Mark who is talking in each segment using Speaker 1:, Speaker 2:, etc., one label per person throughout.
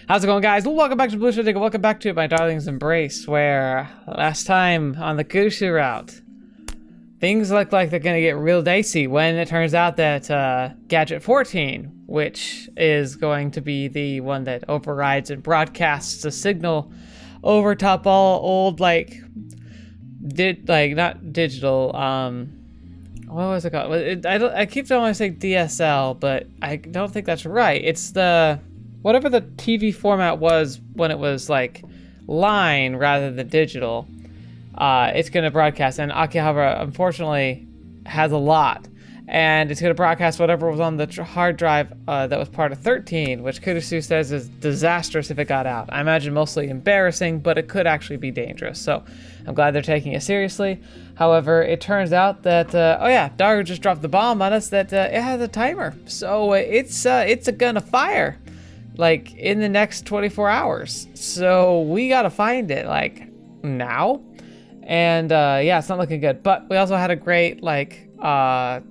Speaker 1: How's it going, guys? Welcome back to TheBlueShifting. Welcome back to My Darling's Embrace, where last time on the Kurisu route, things look like they're going to get real dicey when it turns out that Gadget 14, which is going to be the one that overrides and broadcasts a signal over top all old, not digital, what was it called? I keep wanting to say DSL, but I don't think that's right. It's the whatever the TV format was when it was like line rather than digital. It's going to broadcast, and Akiba unfortunately has a lot, and it's going to broadcast whatever was on the hard drive that was part of 13, which Kurisu says is disastrous if it got out. I imagine mostly embarrassing, but it could actually be dangerous. So I'm glad they're taking it seriously. However, it turns out that Daru just dropped the bomb on us that it has a timer, so it's gonna fire like in the next 24 hours. So we gotta find it like now. And it's not looking good. But we also had a great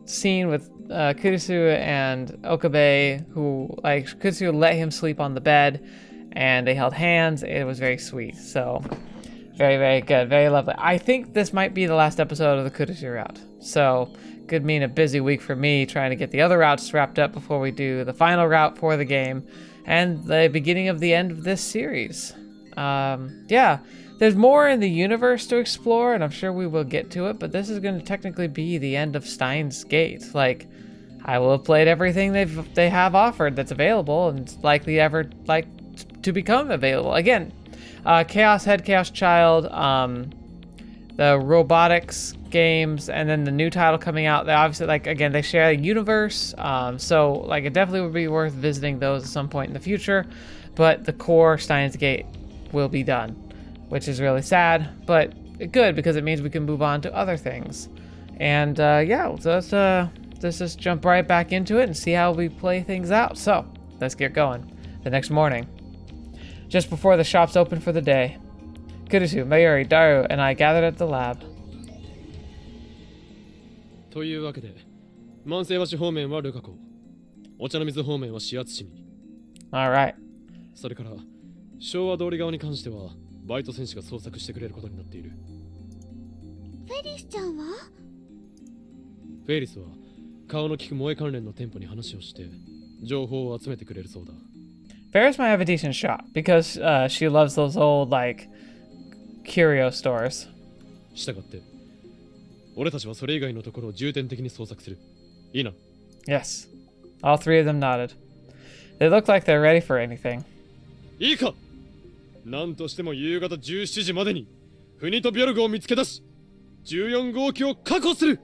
Speaker 1: scene with Kurisu and Okabe, who Kurisu let him sleep on the bed and they held hands. It was very sweet. So very, very good. Very lovely. I think this might be the last episode of the Kurisu route. So could mean a busy week for me trying to get the other routes wrapped up before we do the final route for the game and the beginning of the end of this series. There's more in the universe to explore, and I'm sure we will get to it, but this is going to technically be the end of Steinsgate. I will have played everything they have offered that's available and likely ever to become available. Again, Chaos Head, Chaos Child, the robotics games, and then the new title coming out. They obviously, they share a universe, so it definitely would be worth visiting those at some point in the future, but the core Steinsgate will be done, which is really sad, but good because it means we can move on to other things. And let's just jump right back into it and see how we play things out. So let's get going. The next morning, just before the shops open for the day, Kurisu, Mayuri, Daru, and I gathered at the lab.
Speaker 2: というわけで、万世橋方面はルカ湖、お茶の水方面は指圧市に。
Speaker 1: All right.
Speaker 2: それから昭和通り側に関してはバイト選手が捜索してくれることになっている。
Speaker 3: フェリスちゃんは？
Speaker 2: フェリスは顔の利く萌え関連の店舗に話をして情報を集めてくれるそうだ。
Speaker 1: Ferris might have a decent shot because she loves those old curio stores.
Speaker 2: したがって俺たちはそれ以外のところを重点的に捜索する。いいな。
Speaker 1: Yes. All three of them nodded. They look like they're ready for anything.
Speaker 2: いいか。なんとしても夕方17時までにフニトビョルグを見つけ出し14号機を確保する。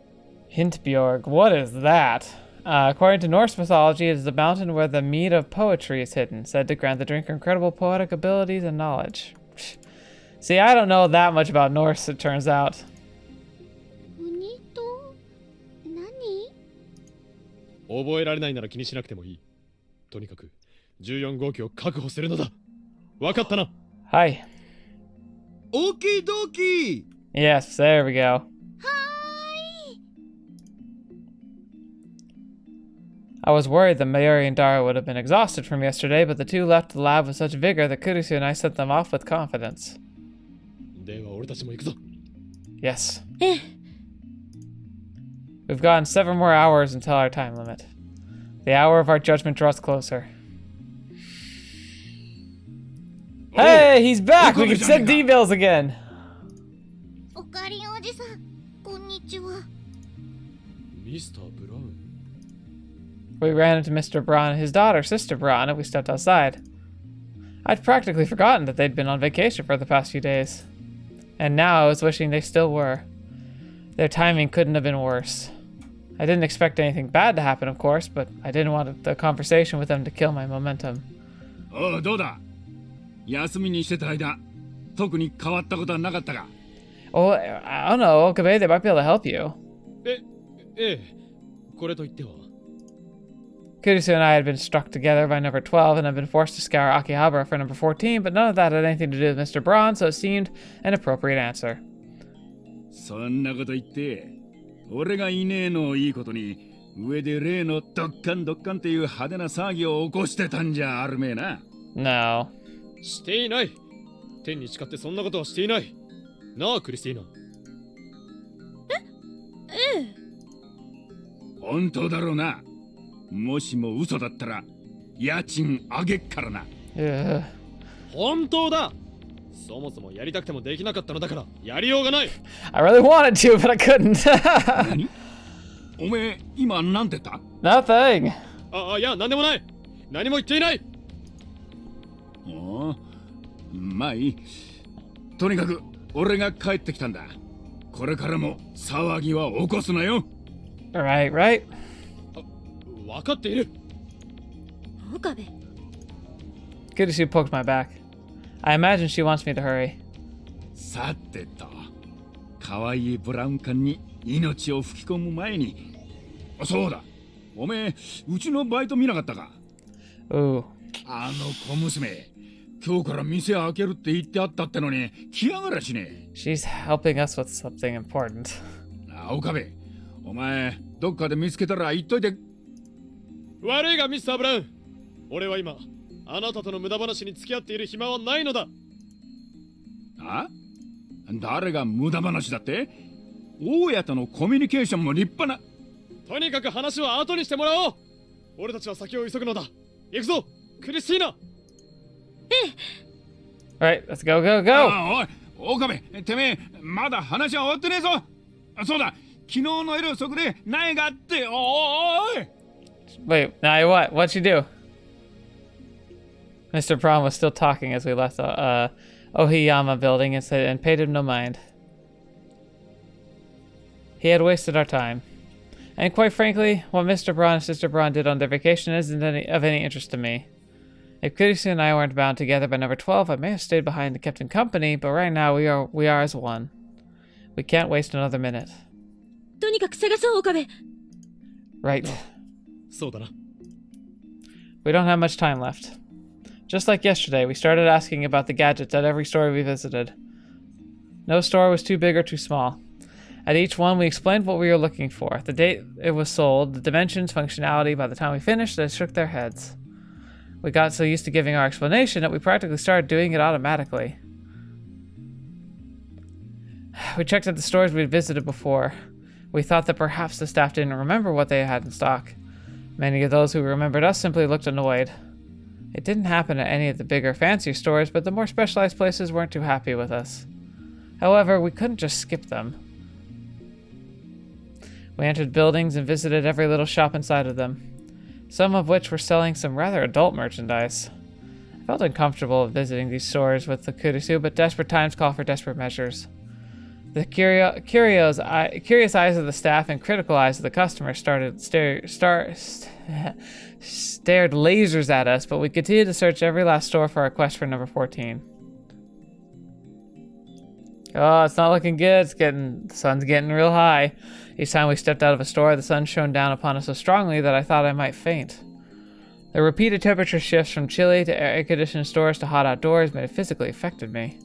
Speaker 1: Hintbjorg, what is that? According to Norse mythology, it is the mountain where the mead of poetry is hidden, said to grant the drinker incredible poetic abilities and knowledge. See, I don't know that much about Norse, it turns out.
Speaker 3: フニト何？
Speaker 2: 覚えられないなら気にしなくてもいい。とにかく14号機を確保するのだ。わかったな。
Speaker 1: Hi.
Speaker 4: Okie dokie!
Speaker 1: Yes, there we go. I was worried that Mayuri and Daru would have been exhausted from yesterday, but the two left the lab with such vigor that Kurisu and I sent them off with confidence.
Speaker 2: では俺たちも行くぞ。
Speaker 1: Yes. We've gotten 7 more hours until our time limit. The hour of our judgment draws closer. Hey, he's back! We can send emails again!
Speaker 3: おかりんおじさん、こんにちは。
Speaker 2: ミスター・ブラウン。
Speaker 1: We ran into Mr. Braun and his daughter, Sister Braun, and we stepped outside. I'd practically forgotten that they'd been on vacation for the past few days. And now I was wishing they still were. Their timing couldn't have been worse. I didn't expect anything bad to happen, of course, but I didn't want the conversation with them to kill my momentum.
Speaker 4: おう、どうだ？休みにしてた間、特に変わったことはなかったか？
Speaker 1: Oh, I don't know, Okabe, they might be able to help you.
Speaker 2: ええ、これといっては。
Speaker 1: Kurisu and I had been struck together by number 12 and had been forced to scour Akihabara for number 14, but none of that had anything to do with Mr. Braun, so it seemed an appropriate answer.
Speaker 4: そんなこと言って、俺がいねえのをいいことに、上で例のドッカンドッカンっていう派手な騒ぎを起こしてたんじゃあるめえな。
Speaker 1: No.
Speaker 2: していない。天に誓ってそんなことはしていない。なあ、クリスティーナ。
Speaker 4: 本当だろうな。もしも嘘だったら家賃上げっからな。
Speaker 1: Ugh.
Speaker 2: 本当だ。そもそもやりたくてもできなかったのだからやりようがない。
Speaker 1: I really wanted to, but I couldn't.
Speaker 4: 何？おめえ今なんて言った？
Speaker 1: Nothing.
Speaker 2: いや、なんでもない。何も言っていない。
Speaker 4: おお、まあいい。とにかく俺が帰ってきたんだ。これからも騒ぎは起こすなよ。
Speaker 1: Right, right.
Speaker 2: 分かっている。
Speaker 3: 岡部。
Speaker 1: Kurisu poked my back. I imagine she wants me to hurry.
Speaker 4: さてと、可愛いブラウン管に命を吹き込む前に。そうだ、おめえうちのバイト見なかったか？
Speaker 1: Ooh.
Speaker 4: あの小娘、今日から店開けるって言ってあったってのに来やがらしね。
Speaker 1: She's helping us with something important.
Speaker 4: 岡部、お前どっかで見つけたら言っといて。
Speaker 2: 悪いがミスター・ブラウン、俺は今あなたとの無駄話に付き合っている暇はないのだ。
Speaker 4: あ？誰が無駄話だって？大家とのコミュニケーションも立派な。
Speaker 2: とにかく話は後にしてもらおう。俺たちは先を急ぐのだ。行くぞ、クリスティーナ。
Speaker 1: Alright, let's go, go, go!
Speaker 4: おい、岡部、てめえまだ話は終わってねえぞ。そうだ、昨日の夜そこで苗があって、おい。
Speaker 1: Wait, now what? What'd she do? Mr. Braun was still talking as we left the Ohiyama building and paid him no mind. He had wasted our time. And quite frankly, what Mr. Braun and Sister Braun did on their vacation isn't of any interest to me. If Kurisu and I weren't bound together by number 12, I may have stayed behind and kept in company, but right now we are as one. We can't waste another minute.
Speaker 3: とにかく探そう、岡部。
Speaker 1: Right.
Speaker 2: そうだな。
Speaker 1: We don't have much time left. Just like yesterday, we started asking about the gadgets at every store we visited. No store was too big or too small. At each one, we explained what we were looking for, the date it was sold, the dimensions, functionality. By the time we finished, they shook their heads. We got so used to giving our explanation that we practically started doing it automatically. We checked at the stores we'd visited before. We thought that perhaps the staff didn't remember what they had in stock. Many of those who remembered us simply looked annoyed. It didn't happen at any of the bigger, fancier stores, but the more specialized places weren't too happy with us. However, we couldn't just skip them. We entered buildings and visited every little shop inside of them, some of which were selling some rather adult merchandise. I felt uncomfortable visiting these stores with the Kurisu, but desperate times call for desperate measures. The curious eyes of the staff and critical eyes of the customers stared lasers at us, but we continued to search every last store for our quest for number 14. Oh, it's not looking good. The sun's getting real high. Each time we stepped out of a store, the sun shone down upon us so strongly that I thought I might faint. The repeated temperature shifts from chilly to air-conditioned stores to hot outdoors made it physically affected me.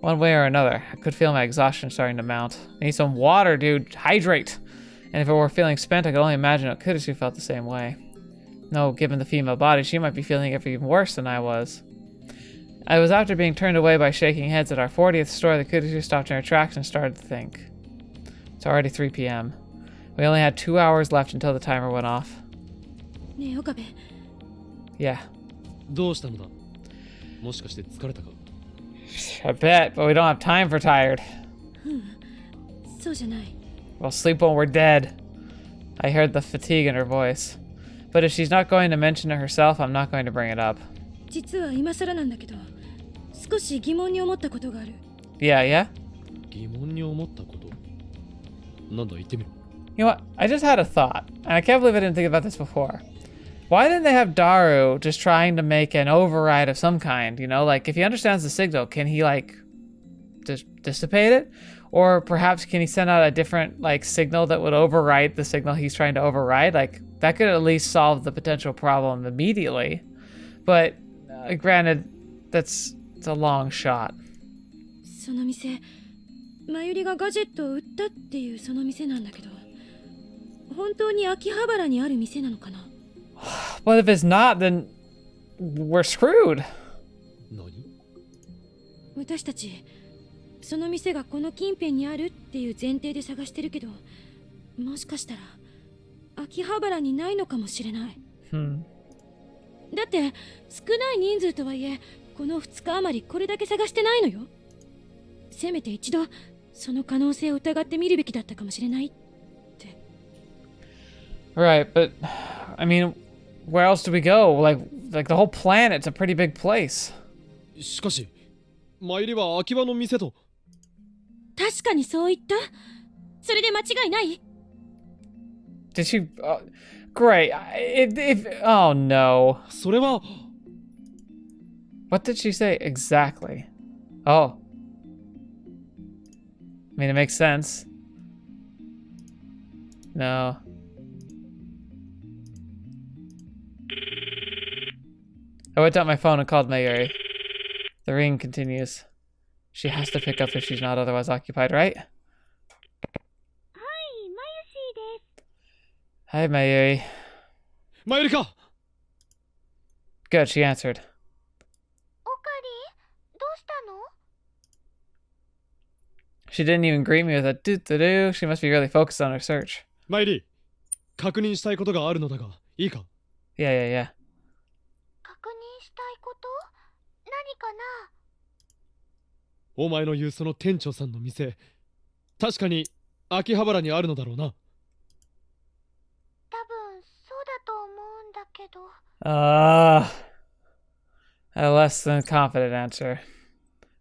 Speaker 1: One way or another, I could feel my exhaustion starting to mount. I need some water, dude. Hydrate! And if it were feeling spent, I could only imagine that Kurisu felt the same way. No, given the female body, she might be feeling it even worse than I was. I was after being turned away by shaking heads at our 40th store that Kurisu stopped in her tracks and started to think. It's already 3 p.m. We only had 2 hours left until the timer went off.
Speaker 3: ねえ、岡部。
Speaker 1: Yeah.
Speaker 2: どうしたのだ。もしかして疲れたか。
Speaker 1: I bet, but we don't have time for tired.
Speaker 3: そうじゃない。
Speaker 1: We'll sleep when we're dead. I heard the fatigue in her voice. But if she's not going to mention it herself, I'm not going to bring it up.
Speaker 3: 実は今更なんだけど、少し疑問に思ったことがある。
Speaker 1: Yeah, yeah?
Speaker 2: 疑問に思ったこと。なんだ、言ってみろ。
Speaker 1: You know what? I just had a thought, and I can't believe I didn't think about this before. Why didn't they have Daru just trying to make an override of some kind? You know, like if he understands the signal, can he like just dissipate it? Or perhaps can he send out a different like signal that would override the signal he's trying to override? Like that could at least solve the potential problem immediately. But granted, it's a long shot.
Speaker 3: その店、マユリがガジェットを売ったっていうその店なんだけど、本当に秋葉原にある店なのかな？
Speaker 1: But if it's not, then we're screwed.
Speaker 2: 何？
Speaker 3: 私たちその店がこの近辺にあるっていう前提で探してるけど、もしかしたら秋葉原にないのかもしれない。だって少ない人数とはいえこの2日余りこれだけ探してないのよ。せめて一度その可能性を疑ってみるべきだったかもしれないって。
Speaker 1: Right, but I mean, where else do we go? Like the whole planet's a pretty big place.
Speaker 2: しかし、前入りは秋葉の店と。
Speaker 3: 確かにそう言った。それで間違いない？
Speaker 1: Did she? Great. Oh no.
Speaker 2: それは。
Speaker 1: What did she say exactly? Oh. I mean, it makes sense. No. I whipped out my phone and called Mayuri. The ring continues. She has to pick up if she's not otherwise occupied, right? Hi, Mayuri.
Speaker 2: 前入りか。
Speaker 1: Good, she answered.
Speaker 3: オカリ、どうしたの？
Speaker 1: She didn't even greet me with a doo-doo-doo. She must be really focused on her search.
Speaker 2: 前入り、確認したいことがあるのだが、いいか？
Speaker 1: Yeah, yeah, yeah.
Speaker 3: 確認したいこと？何かな？
Speaker 2: お前の言うその店長さんの店、確かに秋葉原にあるのだろうな。
Speaker 3: 多分そうだと思うんだけど。
Speaker 1: A less than confident answer.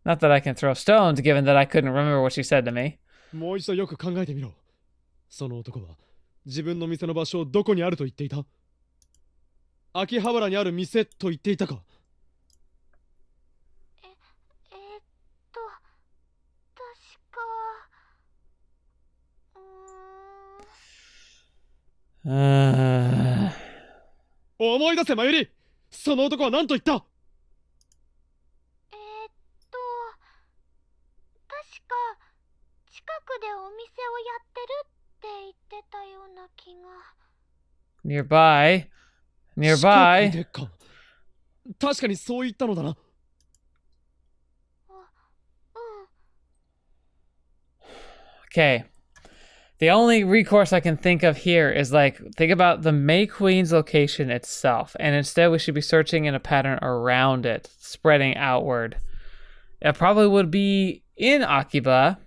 Speaker 1: Not that I can throw stones, given that I couldn't remember what she said to me.
Speaker 2: もう一度よく考えてみろ。その男は自分の店の場所をどこにあると言っていた？秋葉原にある店と言っていたか？
Speaker 3: 確か。
Speaker 2: 思い出せ、マユリ。その男は何と言った？
Speaker 3: 確か近くでお店をやってるって言ってたような気が。
Speaker 1: Nearby.
Speaker 2: 近くでか。確かにそう言ったのだな。
Speaker 1: Okay. The only recourse I can think of here is think about the May Queen's location itself, and instead we should be searching in a pattern around it, spreading outward. It probably would be in Akiba,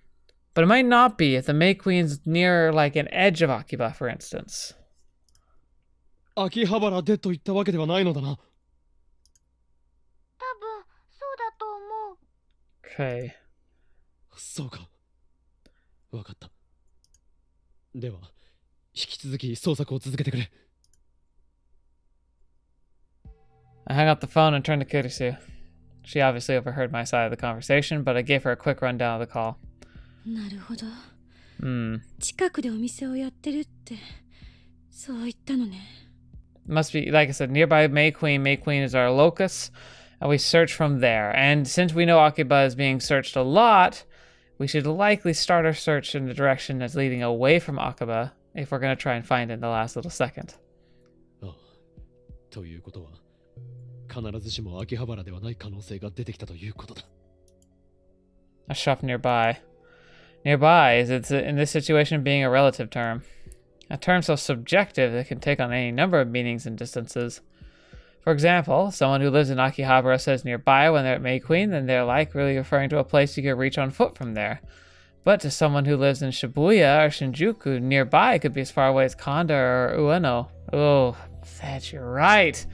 Speaker 1: but it might not be if the May Queen's near an edge of Akiba, for instance.
Speaker 2: 秋葉原でと言ったわけではないのだな。
Speaker 3: 多分そうだと思う。
Speaker 1: Okay.
Speaker 2: そうか。わかった。では、引き続き捜索を続けてくれ。
Speaker 1: I hung up the phone and turned to Kurisu. She obviously overheard my side of the conversation, but I gave her a quick rundown of the call.
Speaker 3: なるほど。近くでお店をやってるってそう言ったのね。
Speaker 1: Must be, like I said, nearby May Queen. May Queen is our locus, and we search from there. And since we know Akiba is being searched a lot, we should likely start our search in the direction that's leading away from Akiba if we're going to try and find it in the last little second.
Speaker 2: ああ、ということは、必ずしも秋葉原ではない可能性が出てきたということだ。
Speaker 1: A shop nearby. Nearby is in this situation being a relative term. A term so subjective that it can take on any number of meanings and distances. For example, someone who lives in Akihabara says nearby when they're at May Queen, then they're really referring to a place you could reach on foot from there. But to someone who lives in Shibuya or Shinjuku, nearby could be as far away as Kanda or Ueno. Oh, that you're right.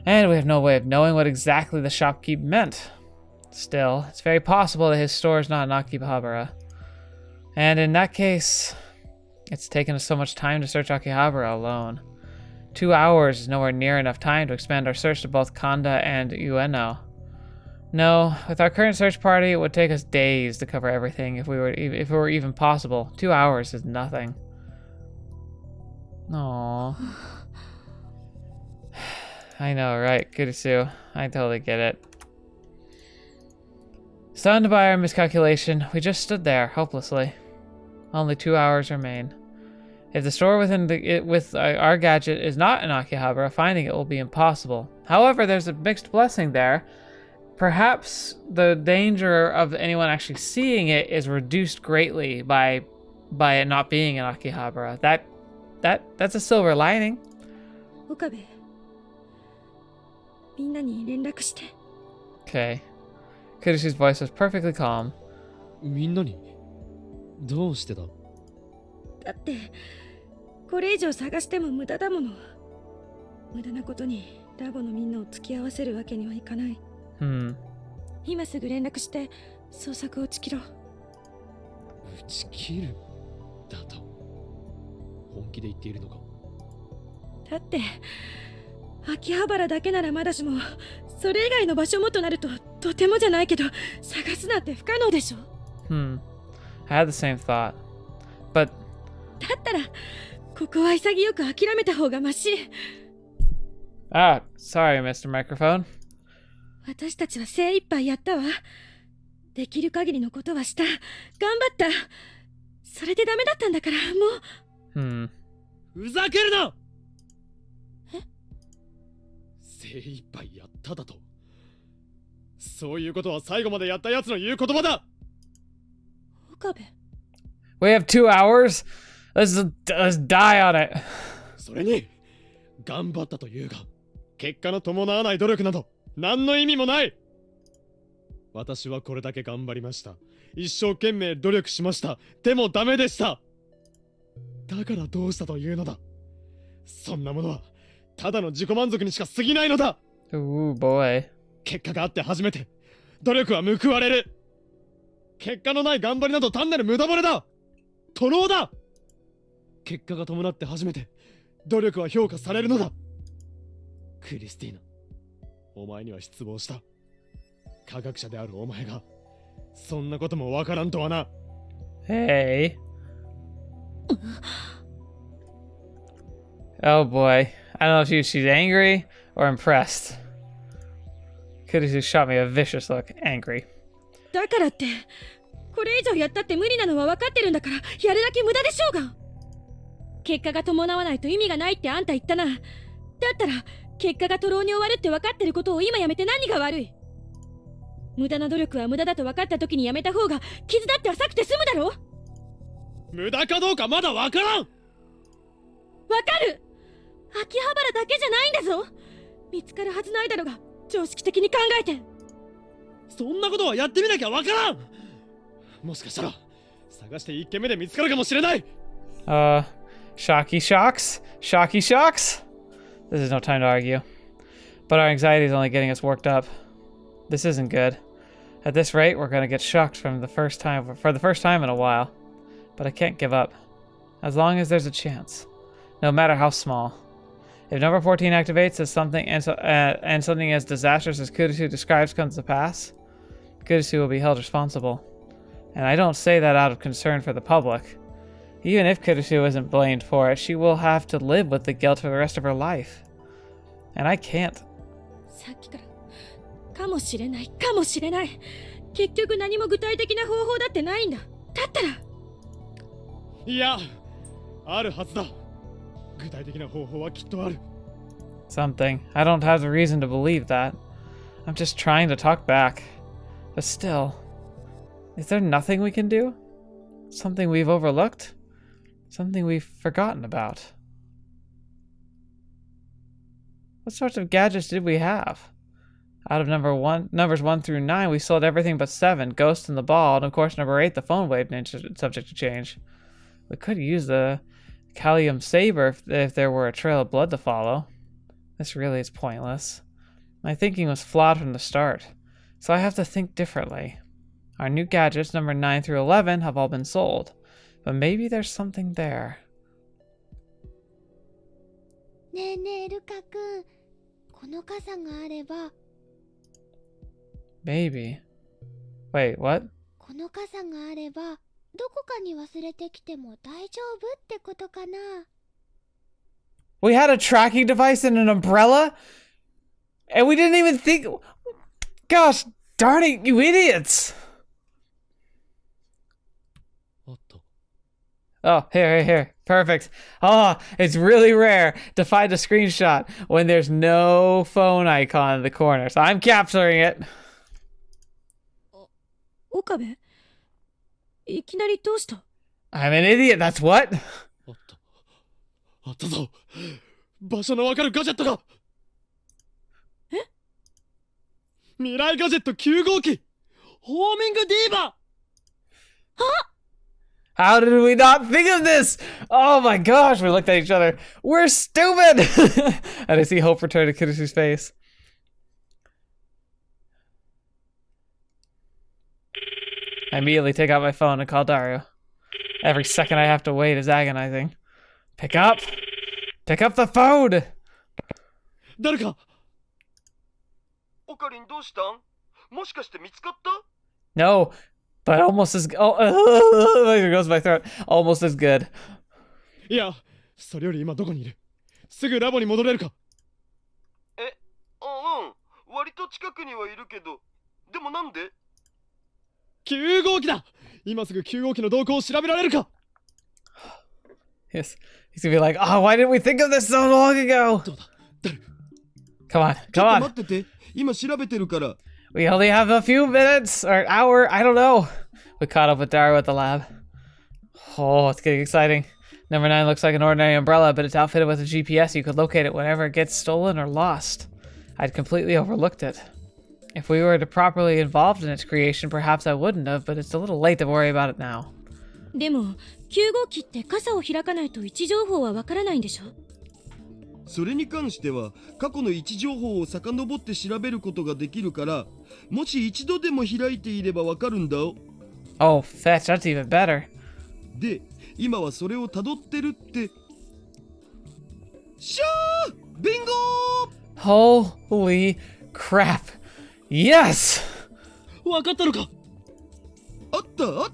Speaker 1: And we have no way of knowing what exactly the shopkeep meant. Still, it's very possible that his store is not in Akihabara. And in that case, it's taken us so much time to search Akihabara alone. 2 hours is nowhere near enough time to expand our search to both Kanda and Ueno. No, with our current search party, it would take us days to cover everything if it were even possible. 2 hours is nothing. Aww. I know, right, Kurisu? I totally get it. Stunned by our miscalculation, we just stood there, hopelessly. Only 2 hours remain. If the store with our gadget is not in Akihabara, finding it will be impossible. However, there's a mixed blessing there. Perhaps the danger of anyone actually seeing it is reduced greatly by it not being in Akihabara. That's a silver lining.
Speaker 3: Okabe. みんなに連絡して。
Speaker 1: Okay. Kurisu's voice was perfectly calm.
Speaker 2: みんなにどうしてだ？
Speaker 3: だってこれ以上探しても無駄だもの。無駄なことにラボのみんなを付き合わせるわけにはいかない。今すぐ連絡して捜索を打ち切ろう。
Speaker 2: 打ち切るだと本気で言っているのか？
Speaker 3: だって秋葉原だけならまだしも、それ以外の場所もとなるととてもじゃないけど探すなんて不可能でしょ。
Speaker 1: I had the same thought, but
Speaker 3: だったらここは潔く諦めた方がマシ。
Speaker 1: Sorry, Mr. Microphone.
Speaker 3: 私たちは精一杯やったわ。できる限りのことはした。頑張った。それでダメだったんだからも
Speaker 2: う。ふざけるな！
Speaker 3: え？
Speaker 2: 精一杯やっただと？そういうことは最後までやったやつの言う言葉だ。
Speaker 3: 岡部。
Speaker 1: We have 2 hours. Let's die on it.
Speaker 2: それに頑張ったというが、結果の伴わない努力など何の意味もない。私はこれだけ頑張りました。一生懸命努力しました。でもダメでした。だからどうしたというのだ。そんなものはただの自己満足にしか過ぎないのだ。
Speaker 1: boy.
Speaker 2: 結果があって初めて努力は報われる。結果のない頑張りなど単なる無駄骨だ。徒労だ。結果が伴って初めて努力は評価されるのだ。クリスティーナ、お前には失望した。科学者であるお前がそんなこともわからんとはな。
Speaker 1: Hey. Oh boy. I don't know if she's angry or impressed. Kurisu shot me a vicious look. Angry.
Speaker 3: だからってこれ以上やったって無理なのは分かってるんだから、やるだけ無駄でしょうが。結果が伴わないと意味がないってあんた言ったな。だったら結果が徒労に終わるって分かってることを今やめて何が悪い。無駄な努力は無駄だと分かった時にやめた方が傷だって浅くて済むだろ。
Speaker 2: 無駄かどうかまだ分からん。
Speaker 3: 分かる。秋葉原だけじゃないんだぞ。見つかるはずないだろうが、常識的に考えて。
Speaker 2: そんなことはやってみなきゃ分からん。もしかしたら探して1軒目で見つかるかもしれない。
Speaker 1: Shocky shocks? Shocky shocks? This is no time to argue. But our anxiety is only getting us worked up. This isn't good. At this rate, we're gonna get shocked for the first time in a while. But I can't give up. As long as there's a chance. No matter how small. If number 14 activates as something and something as disastrous as Kurisu describes comes to pass, Kurisu will be held responsible. And I don't say that out of concern for the public. Even if Kurisu isn't blamed for it, she will have to live with the guilt for the rest of her life. And I can't.
Speaker 3: さっきからかもしれないかもしれない。結局何も具体的な方法だってないんだ。だったら
Speaker 2: いや、あるはずだ。具体的な方法はきっとある。
Speaker 1: Something. I don't have the reason to believe that. I'm just trying to talk back. But still, is there nothing we can do? Something we've overlooked? Something we've forgotten about? What sorts of gadgets did we have? Out of numbers 1 through 9, we sold everything but 7, Ghost and the Ball, and of course number 8, the phone wave ninja, subject to change. We could use the Callium Saber if there were a trail of blood to follow. This really is pointless. My thinking was flawed from the start, so I have to think differently. Our new gadgets, number 9 through 11, have all been sold, but maybe there's something there.
Speaker 5: ねえねえルカ君、この傘があれば。
Speaker 1: Maybe. Wait, what?
Speaker 5: この傘があれば、どこかに忘れてきても大丈夫ってことかな。
Speaker 1: We had a tracking device and an umbrella? And we didn't even think... Gosh darn it, you idiots! Oh, here. Perfect. Oh, it's really rare to find a screenshot when there's no phone icon in the corner. So I'm capturing it.
Speaker 3: 岡部、いきなりどうした？
Speaker 1: I'm an idiot, that's what?
Speaker 2: あったぞ。場所のわかるガジェットが。
Speaker 3: え？
Speaker 2: 未来ガジェット9号機。ホーミングディーバー。
Speaker 1: How did we not think of this? Oh my gosh, we looked at each other. We're stupid! And I see hope return to Kurisu's face. I immediately take out my phone and call Dario. Every second I have to wait is agonizing. Pick up! Pick up the phone!
Speaker 2: 誰か。
Speaker 6: オカリンどうしたん？もしかして見つかった？
Speaker 1: No, but almost as it goes my throat. Almost as good.
Speaker 2: いや、それより今どこにいる？すぐラボに戻れるか？
Speaker 6: 割と近くにはいるけど、でもなんで？
Speaker 2: 9号機だ。今すぐ9号機の動向を調べられるか？
Speaker 1: Yes. He's gonna be like, oh, why didn't we think of this so long ago?
Speaker 2: どうだ？誰？
Speaker 1: Come on,
Speaker 6: ちょ
Speaker 1: come
Speaker 6: っと
Speaker 1: on.
Speaker 6: 待ってて、今調べてるから。
Speaker 1: We only have a few minutes or an hour. I don't know. We caught up with Dario at the lab. Oh, it's getting exciting. Number 9 looks like an ordinary umbrella, but it's outfitted with a GPS. You could locate it whenever it gets stolen or lost. I'd completely overlooked it. If we were to properly involved in its creation, perhaps I wouldn't have, but it's a little late to worry about it now.
Speaker 3: でも9号機って傘を開かないと位置情報はわからないんでしょ？
Speaker 6: それに関しては過去の位置情報を遡って調べることができるから、もし一度でも開いていればわかるんだよ。
Speaker 1: Oh, fetch, that's even better.
Speaker 6: で、今はそれを辿ってるって。しゃー！ビンゴー！
Speaker 1: Holy crap. Yes!
Speaker 2: わかったのか？
Speaker 6: あったお。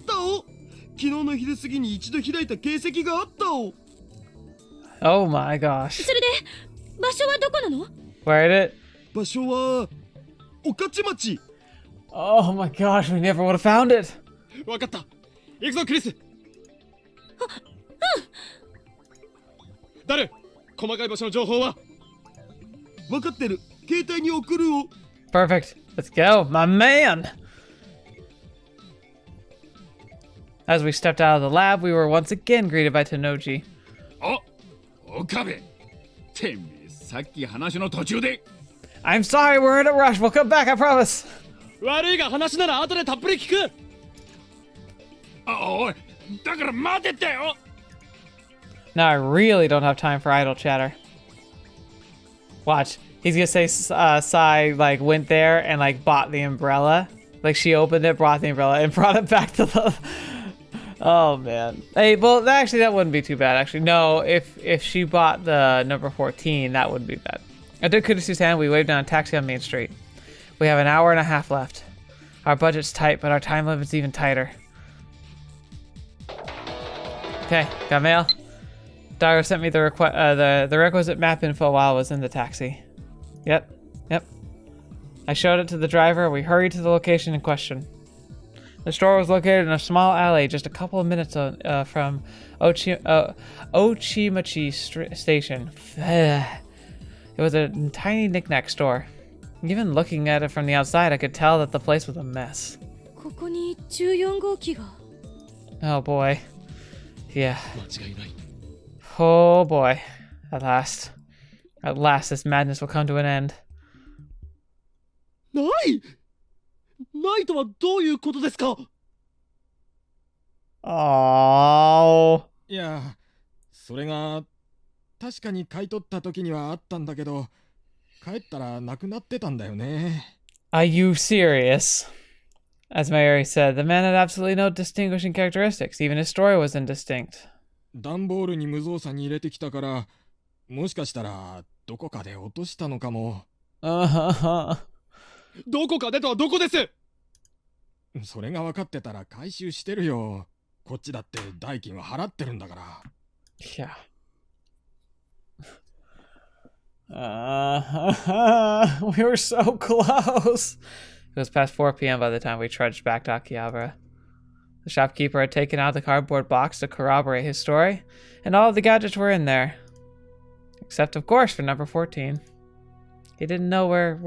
Speaker 6: 昨日の昼過ぎに一度開いた形跡があったお。
Speaker 1: Oh my gosh.
Speaker 3: それで場所はどこなの？
Speaker 1: Where did it?
Speaker 6: 場所は御徒町。
Speaker 1: Oh my gosh, we never would have found it.
Speaker 2: わかった。行くぞクリス。誰？細かい場所の情報は？
Speaker 6: 分かってる。携帯に送るお。
Speaker 1: Perfect. Let's go, my man. As we stepped out of the lab, we were once again greeted by Tenoji.
Speaker 4: 岡部てめえさっき話の途中で。
Speaker 1: I'm sorry, we're in a rush. We'll come back, I promise.
Speaker 2: 悪いが話なら後でたっぷり聞く。
Speaker 4: おい、だから待てってよ。
Speaker 1: Now I really don't have time for idle chatter. Watch. He's gonna say Sai like went there and like bought the umbrella. Like she opened it, brought the umbrella, and brought it back to the... Oh man. Hey, well actually that wouldn't be too bad actually. No, if she bought the number 14, that would be bad. I took Kurisu's hand, we waved down a taxi on Main Street. We have an hour and a half left. Our budget's tight, but our time limit's even tighter. Okay, got mail. Dario sent me the requisite map info while I was in the taxi. Yep. I showed it to the driver. We hurried to the location in question. The store was located in a small alley just a couple of minutes from Ochimachi Station. It was a tiny knick-knack store. Even looking at it from the outside, I could tell that the place was a mess.
Speaker 3: ここに14号機が。
Speaker 1: Oh boy. Yeah.
Speaker 2: 間違いない。
Speaker 1: Oh boy. At last. At last, this madness will come to an end.
Speaker 2: ないとはどういうことですか？
Speaker 1: Oh.
Speaker 7: いや、それが確かに買い取った時にはあったんだけど、帰ったらなくなってたんだよね。
Speaker 1: Are you serious? As Mayuri said, the man had absolutely no distinguishing characteristics. Even his story was indistinct.
Speaker 7: 段ボールに無造作に入れてきたから、もしかしたらどこかで落としたのかも。
Speaker 2: どこかでとはどこです？
Speaker 7: それが分かってたら回収してるよ。こっちだって代金は払ってるんだから。
Speaker 1: Yeah. We were so close. It was past 4 p.m. by the time we trudged back to Akiba. The shopkeeper had taken out the cardboard box to corroborate his story, and all of the gadgets were in there. Except, of course, for number 14. He didn't know where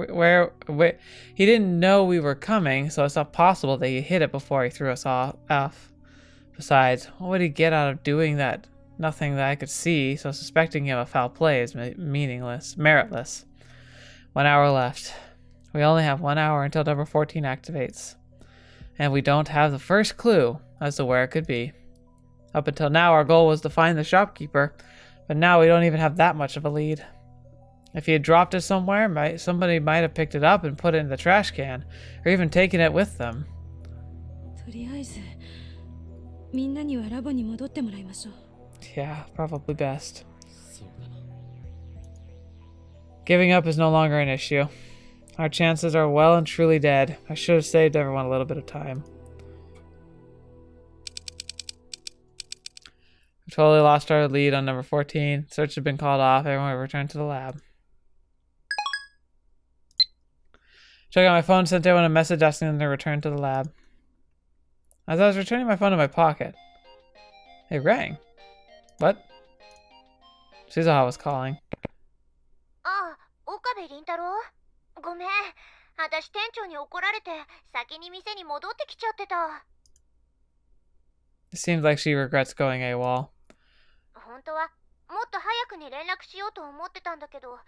Speaker 1: he didn't know we were coming, so it's not possible that he hid it before he threw us all off. Besides, what would he get out of doing that? Nothing that I could see, so suspecting him of foul play is meritless. 1 hour left. We only have 1 hour until number 14 activates. And we don't have the first clue as to where it could be. Up until now, our goal was to find the shopkeeper, but now we don't even have that much of a lead. If he had dropped it somewhere, somebody might have picked it up and put it in the trash can, or even taken it with them.
Speaker 3: とりあえずみんなにはラボに戻ってもらいましょう。
Speaker 1: Yeah, probably best.
Speaker 2: そうだな。
Speaker 1: Giving up is no longer an issue. Our chances are well and truly dead. I should have saved everyone a little bit of time. We totally lost our lead on number 14. Search had been called off. Everyone returned to the lab. Check out my phone, sent everyone a message asking them to return to the lab. As I was returning my phone to my pocket, it rang. What? Suzaha was calling.
Speaker 5: ああ、岡部倫太郎。ごめん。私店長に怒られて先に店に戻ってきちゃってた。
Speaker 1: It seems like she regrets going AWOL.
Speaker 5: 本当はもっと早くに連絡しようと思ってたんだけど、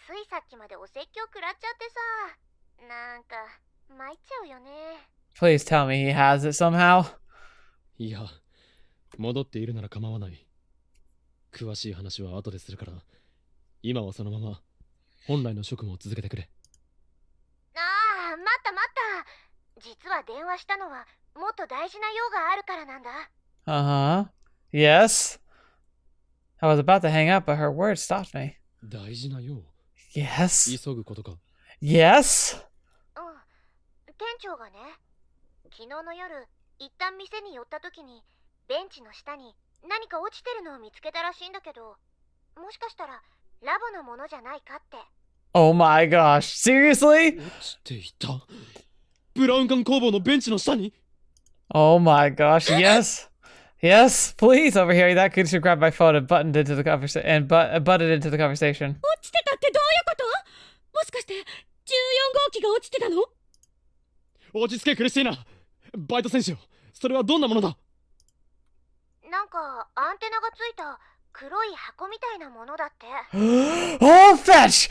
Speaker 5: ついさっきまでお説教食らっちゃってさ。なんか参っちゃうよね。
Speaker 1: Please tell me he has it somehow.
Speaker 2: いや、戻っているなら構わない。詳しい話は後でするから、今はそのまま本来の職務を続けてくれ。
Speaker 5: ああ、待った待った。実は電話したのはもっと大事な用があるからなんだ。
Speaker 1: Uh-huh. Yes. I was about to hang up, but her words stopped me.
Speaker 2: 大事な用？
Speaker 1: Yes.
Speaker 2: 急ぐことか。
Speaker 1: Yes.
Speaker 5: 店長がね、昨日の夜一旦店に寄った時にベンチの下に何か落ちてるのを見つけたらしいんだけど、もしかしたらラボのものじゃないかって。
Speaker 1: Oh my gosh. Seriously?
Speaker 2: 落ちていた？ブラウン管工房のベンチの下に？
Speaker 1: Oh my gosh. Yes. Yes. Please overhear that. Kurisu grabbed my phone and butted into the conversation.
Speaker 3: 落ちてたってどういうこと？もしかして14号機が落ちてたの？
Speaker 2: 落ち着けクリスティーナ。バイト選手よ。それはどんなものだ？
Speaker 5: なんかアンテナがついた黒い箱みたいなものだって。
Speaker 1: Oh, fetch!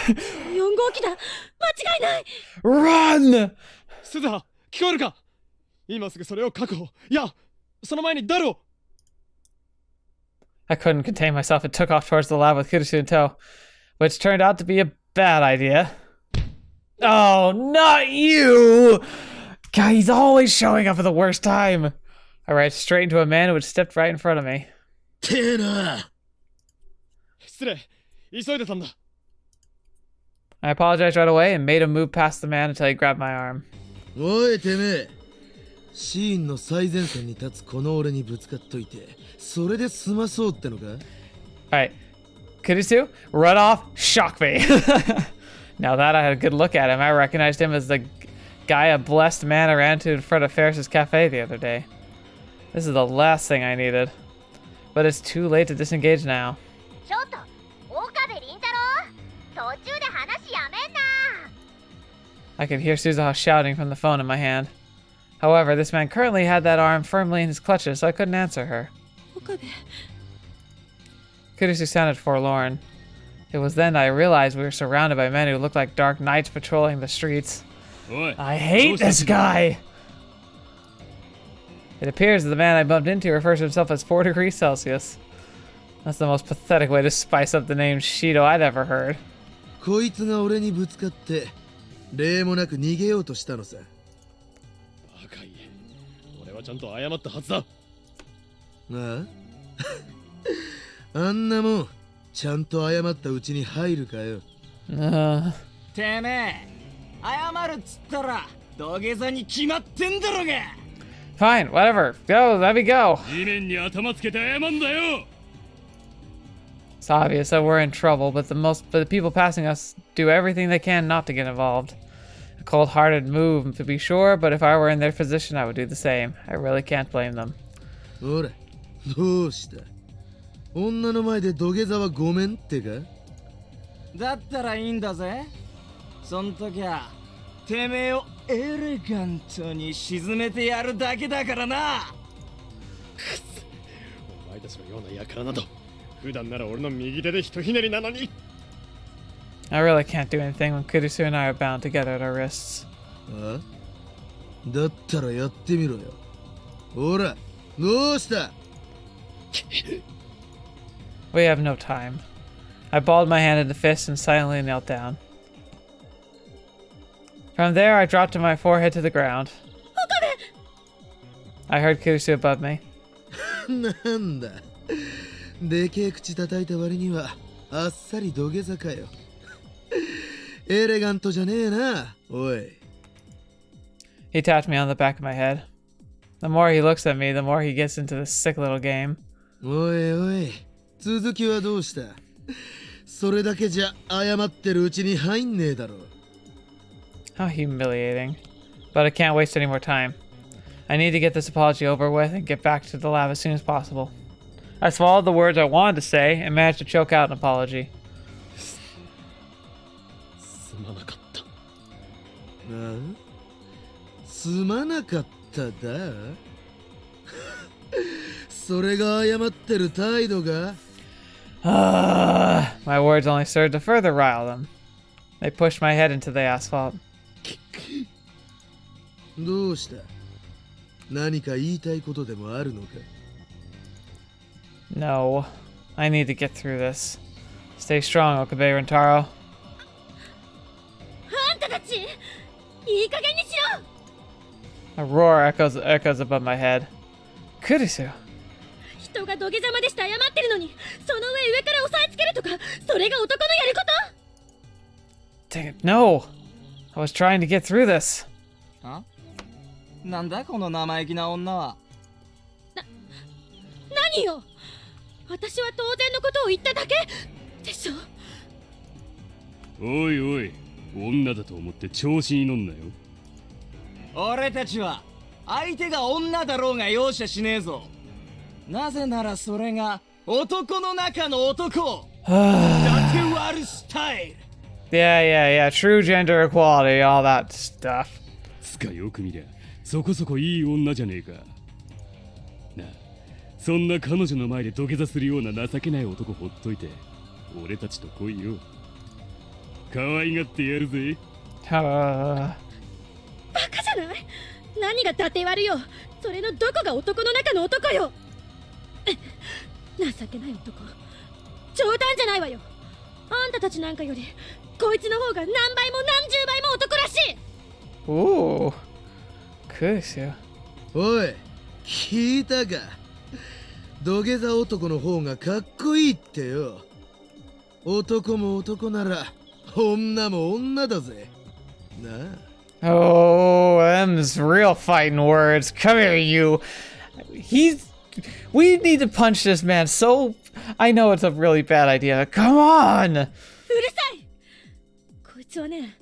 Speaker 3: 14号機だ。間違いない。
Speaker 1: Run!
Speaker 2: スズハ、聞こえるか？今すぐそれを確保。いや、その前にダルを。
Speaker 1: I couldn't contain myself and took off towards the lab with Kurisu in tow, which turned out to be a bad idea. Oh, not you! God, he's always showing up at the worst time. I ran straight into a man who had stepped right in front of me.
Speaker 6: てえな。
Speaker 2: 失礼、急いでたんだ。
Speaker 1: I apologized right away and made him move past the man until he grabbed my arm.
Speaker 6: おいてめえ、シーンの最前線に立つこの俺にぶつかっといて、それで済まそうってのか？
Speaker 1: Alright, Kurisu, run off, shock me. Now that I had a good look at him, I recognized him as the guy a blessed man I ran into in front of Ferris's cafe the other day. This is the last thing I needed. But it's too late to disengage now.
Speaker 5: ちょっと、岡部倫太郎、途中で話やめんな。
Speaker 1: I could hear Suzaha shouting from the phone in my hand. However, this man currently had that arm firmly in his clutches, so I couldn't answer her.
Speaker 3: 岡部。
Speaker 1: Kurisu sounded forlorn. It was then I realized we were surrounded by men who looked like dark knights patrolling the streets. I hate this guy! It appears that the man I bumped into refers to himself as 4 degrees Celsius. That's the most pathetic way to spice up the name Shido I'd ever heard.
Speaker 6: こいつが俺にぶつかって礼もなく逃げようとしたのさ。
Speaker 2: バカ言え。俺はちゃんと謝ったはずだ。
Speaker 6: あああんなもんちゃんと謝ったうちに入るかよ。
Speaker 8: てめえ、謝るっつったら土下座に決まってんだろが。
Speaker 1: Fine, whatever. Go, let me go.
Speaker 2: 地面に頭つけて謝んだよ。
Speaker 1: It's obvious that we're in trouble, but the people passing us do everything they can not to get involved. cold-hearted move to be sure, but if I were in their position, I would do the same. I really can't blame them.
Speaker 6: ほら、どうした？女の前で土下座はごめんってか？
Speaker 8: だったらいいんだぜ。そん時はてめえをエレガントに沈めてやるだけだからな。
Speaker 2: お前たちのような輩など普段なら俺の右手でひとひねりなのに。
Speaker 1: I really can't do anything when Kurisu and I are bound together at our wrists.
Speaker 6: あ？だったらやってみろよ。ほら、どうした？
Speaker 1: We have no time. I balled my hand into fist and silently knelt down. From there, I dropped to my forehead to the ground. I heard Kurisu above me.
Speaker 6: なんだ。でけえ口叩いた割にはあっさり土下座かよ。エレガントじゃねえな、おい。
Speaker 1: He tapped me on the back of my head. The more he looks at me, the more he gets into this sick little game.
Speaker 6: おいおい、続きはどうした？それだけじゃ謝ってるうちに入んねえだろ。
Speaker 1: How humiliating. But I can't waste any more time. I need to get this apology over with and get back to the lab as soon as possible. I swallowed the words I wanted to say and managed to choke out an apology.
Speaker 2: すまなかった。
Speaker 6: あ？すまなかっただ？それが謝ってる態度が？
Speaker 1: My words only served to further rile them. They pushed my head into the asphalt.
Speaker 6: どうした？何か言いたいことでもあるのか？
Speaker 1: No. I need to get through this. Stay strong, Okabe Rentaro.
Speaker 3: あんたたちいい加減にしろ。
Speaker 1: A roar echoes above my head. Kurisu.
Speaker 3: 人が土下座までして謝ってるのに、その上から押さえつけるとか、それが男のやること？
Speaker 1: Dang it, no! I was trying to get through this.
Speaker 8: あ？なんだこの生意気な女は。
Speaker 3: 何よ。私は当然のことを言っただけでしょ。
Speaker 9: おいおい、女だと思って調子に乗んなよ。
Speaker 8: 俺たちは相手が女だろうが容赦しねえぞ。なぜならそれが男の中の男。だって悪スタイル。
Speaker 1: Yeah. True gender equality, all that stuff.
Speaker 9: つかよく見りゃ、そこそこいい女じゃねえか。なあ、そんな彼女の前で土下座するような情けない男ほっといて、俺たちと来いよ。可愛がってやるぜ。
Speaker 3: バカじゃない？何がだて悪よ。それのどこが男の中の男よ。情けない男。冗談じゃないわよ。あんたたちなんかよりこいつの方が何倍も何十倍も男らしい。
Speaker 1: Ooh. Kurisu.
Speaker 6: おい、聞いたか？土下座男の方がかっこいいってよ。男も男なら女も女だぜ。なあ。
Speaker 1: Oh, them's real fighting words. Come here, you. We need to punch this man so... I know it's a really bad idea. Come on!
Speaker 3: うるさい。こいつはね、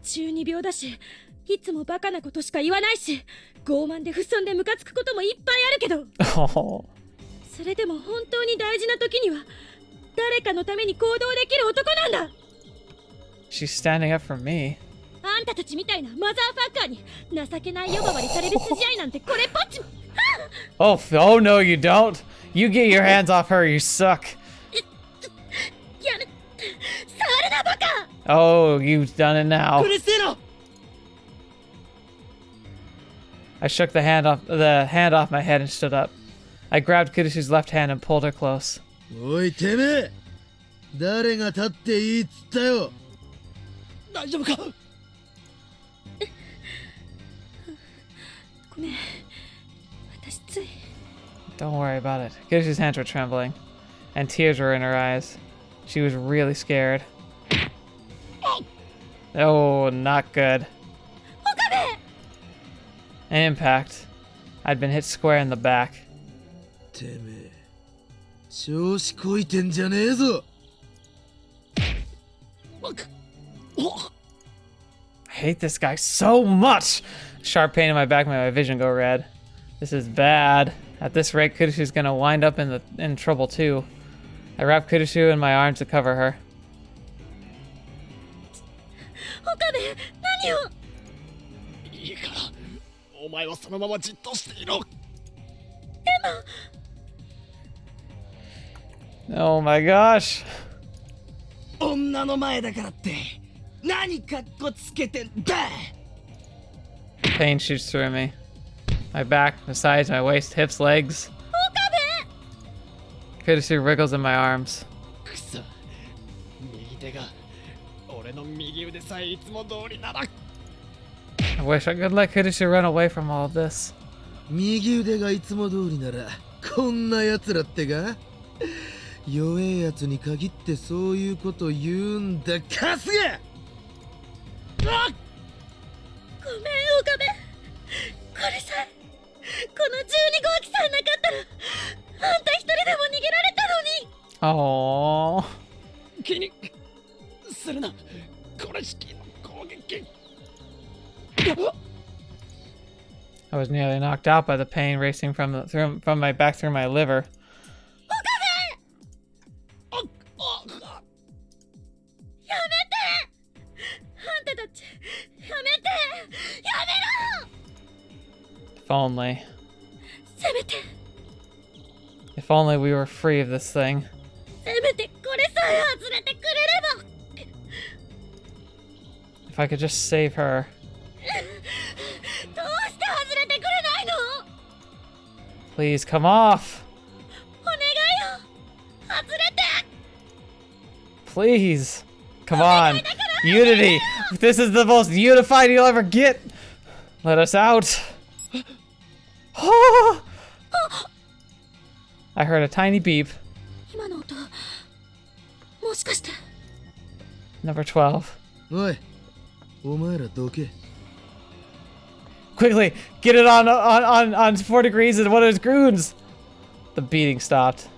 Speaker 3: 中二病だし、いつもバカなことしか言わないし、傲慢で不遜でムカつくこともいっぱいあるけど、
Speaker 1: Oh.
Speaker 3: それでも本当に大事な時には誰かのために行動できる男なんだ。
Speaker 1: She's standing up for me.
Speaker 3: あんたたちみたいなマザーファッカーに情けない呼ばわりされる筋合いなんてこれっぽっちも。
Speaker 1: Oh no, you don't. You get your hands off her, you suck.
Speaker 3: やめ、触るなバカ。
Speaker 1: Oh, you've done it now.
Speaker 2: うるせえな。
Speaker 1: I shook the hand off my head and stood up. I grabbed Kurisu's left hand and pulled her close.
Speaker 6: おいてめえ、誰が立っていいっつったよ。
Speaker 2: 大丈夫か？
Speaker 3: ごめん、私つい。
Speaker 1: Don't worry about it. Kurisu's hands were trembling, and tears were in her eyes. She was really scared. Oh, not good. An impact. I'd been hit square in the back.
Speaker 6: てめえ、調子こいてんじゃねえぞ。
Speaker 1: I hate this guy so much. Sharp pain in my back made my vision go red. This is bad. At this rate, Kurisu's gonna wind up in trouble too. I wrap Kurisu in my arms to cover her.
Speaker 3: Okabe, 何を?
Speaker 2: いいから、お前はそのままじっとしていろ。
Speaker 1: Oh my gosh.
Speaker 8: 女の前だからって何かっこつけてんだ。
Speaker 1: Pain shoots through me. My back, my sides, my waist, hips, legs. Kurisu wriggles in my arms.
Speaker 2: くそ、右手が俺の右腕さえいつも通りなら。
Speaker 1: I wish I could let Kurisu run away from all of this.
Speaker 6: 右腕がいつも通りならこんな奴らってか？弱えやつに限ってそういうこと言うんだ。カスが！
Speaker 3: ごめん、岡部。これさえ、この12号機さえなかったら、あんた一人でも逃げられたのに。
Speaker 1: Oh.
Speaker 2: 気にするな。これ式の攻撃。
Speaker 1: I was nearly knocked out by the pain racing from my back through my liver.
Speaker 3: やめて！あんたたち、やめて！やめろ！
Speaker 1: If only.
Speaker 3: せめて、
Speaker 1: If only we were free of this thing.
Speaker 3: せめてこれさえ外れてくれれば。
Speaker 1: If I could just save her.
Speaker 3: どうして外れてくれないの？
Speaker 1: Please come off.
Speaker 3: お願いよ、外れて！
Speaker 1: Please. Come on. Unity. This is the most unified you'll ever get. Let us out. I heard a tiny beep.
Speaker 3: 今の音、もしかして。
Speaker 1: Number 12.
Speaker 6: おい、お前らどけ。
Speaker 1: Quickly, get it on 4 degrees and one of his goons. The beating stopped.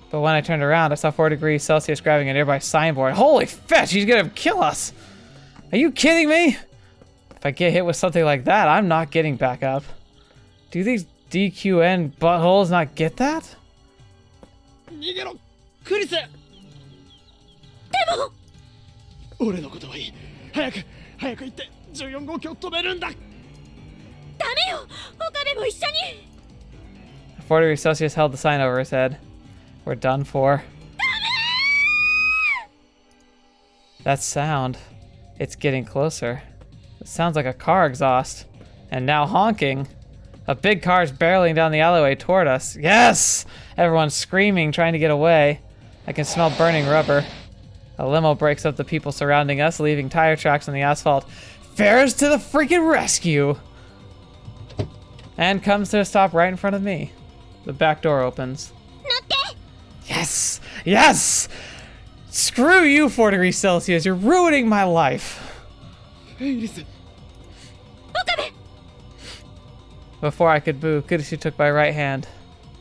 Speaker 1: But when I turned around, I saw 4 degrees Celsius grabbing a nearby signboard. Holy fetch, he's gonna kill us! Are you kidding me? If I get hit with something like that, I'm not getting back up. Do these DQN buttholes not get that?
Speaker 2: 逃げろ、クリス。で
Speaker 3: も
Speaker 2: 俺のことはいい。早く行って14号機を止めるんだ。
Speaker 3: ダメよ、岡部も一緒に。
Speaker 1: 4 degrees Celsius held the sign over his head. We're done for. That sound. It's getting closer. It sounds like a car exhaust. And now honking. A big car is barreling down the alleyway toward us. Yes! Everyone's screaming, trying to get away. I can smell burning rubber. A limo breaks up the people surrounding us, leaving tire tracks on the asphalt. Ferris to the freaking rescue! And comes to a stop right in front of me. The back door opens. Yes! Yes! Screw you, 4 degrees Celsius. You're ruining my life. Before I could move, Kurisu took my right hand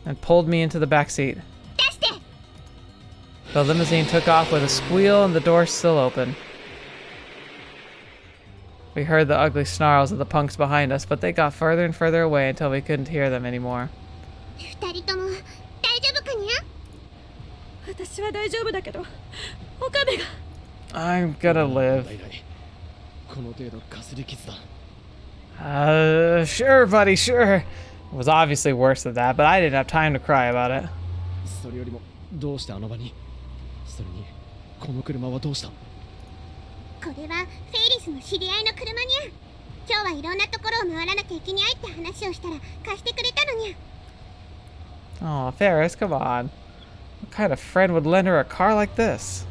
Speaker 1: and pulled me into the back seat. The limousine took off with a squeal and the door still open. We heard the ugly snarls of the punks behind us, but they got further and further away until we couldn't hear them anymore.
Speaker 3: 二人とも大丈夫かにゃ？私は大丈夫だけど、岡部が。
Speaker 1: I'm gonna live.
Speaker 2: この程度かすり傷だ。
Speaker 1: Sure, buddy, sure. It was obviously worse than that, but I didn't have time to cry about it.
Speaker 2: それよりもどうしてあの場に？それにこの車はどうした？
Speaker 5: これはフェイリスの知り合いの車にゃ。今日はいろんなところを回らなきゃいけないって話をしたら貸してくれたのにゃ。
Speaker 1: Oh, Ferris, come on. What kind of friend would lend her a car like this?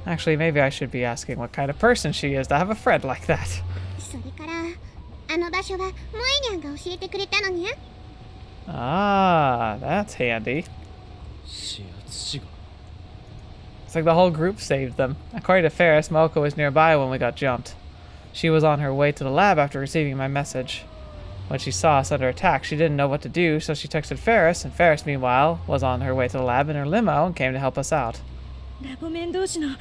Speaker 1: Actually, maybe I should be asking what kind of person she is to have a friend like that.
Speaker 5: それからあの場所はモエニャンが教えてくれたのにゃ。
Speaker 1: Ah, that's handy.
Speaker 2: 始圧死が。
Speaker 1: It's like the whole group saved them. According to Ferris, Mocha was nearby when we got jumped. She was on her way to the lab after receiving my message. When she saw us under attack, she didn't know what to do, so she texted Ferris, and Ferris, meanwhile, was on her way to the lab in her limo and came to help us out.
Speaker 3: ラボメン同士の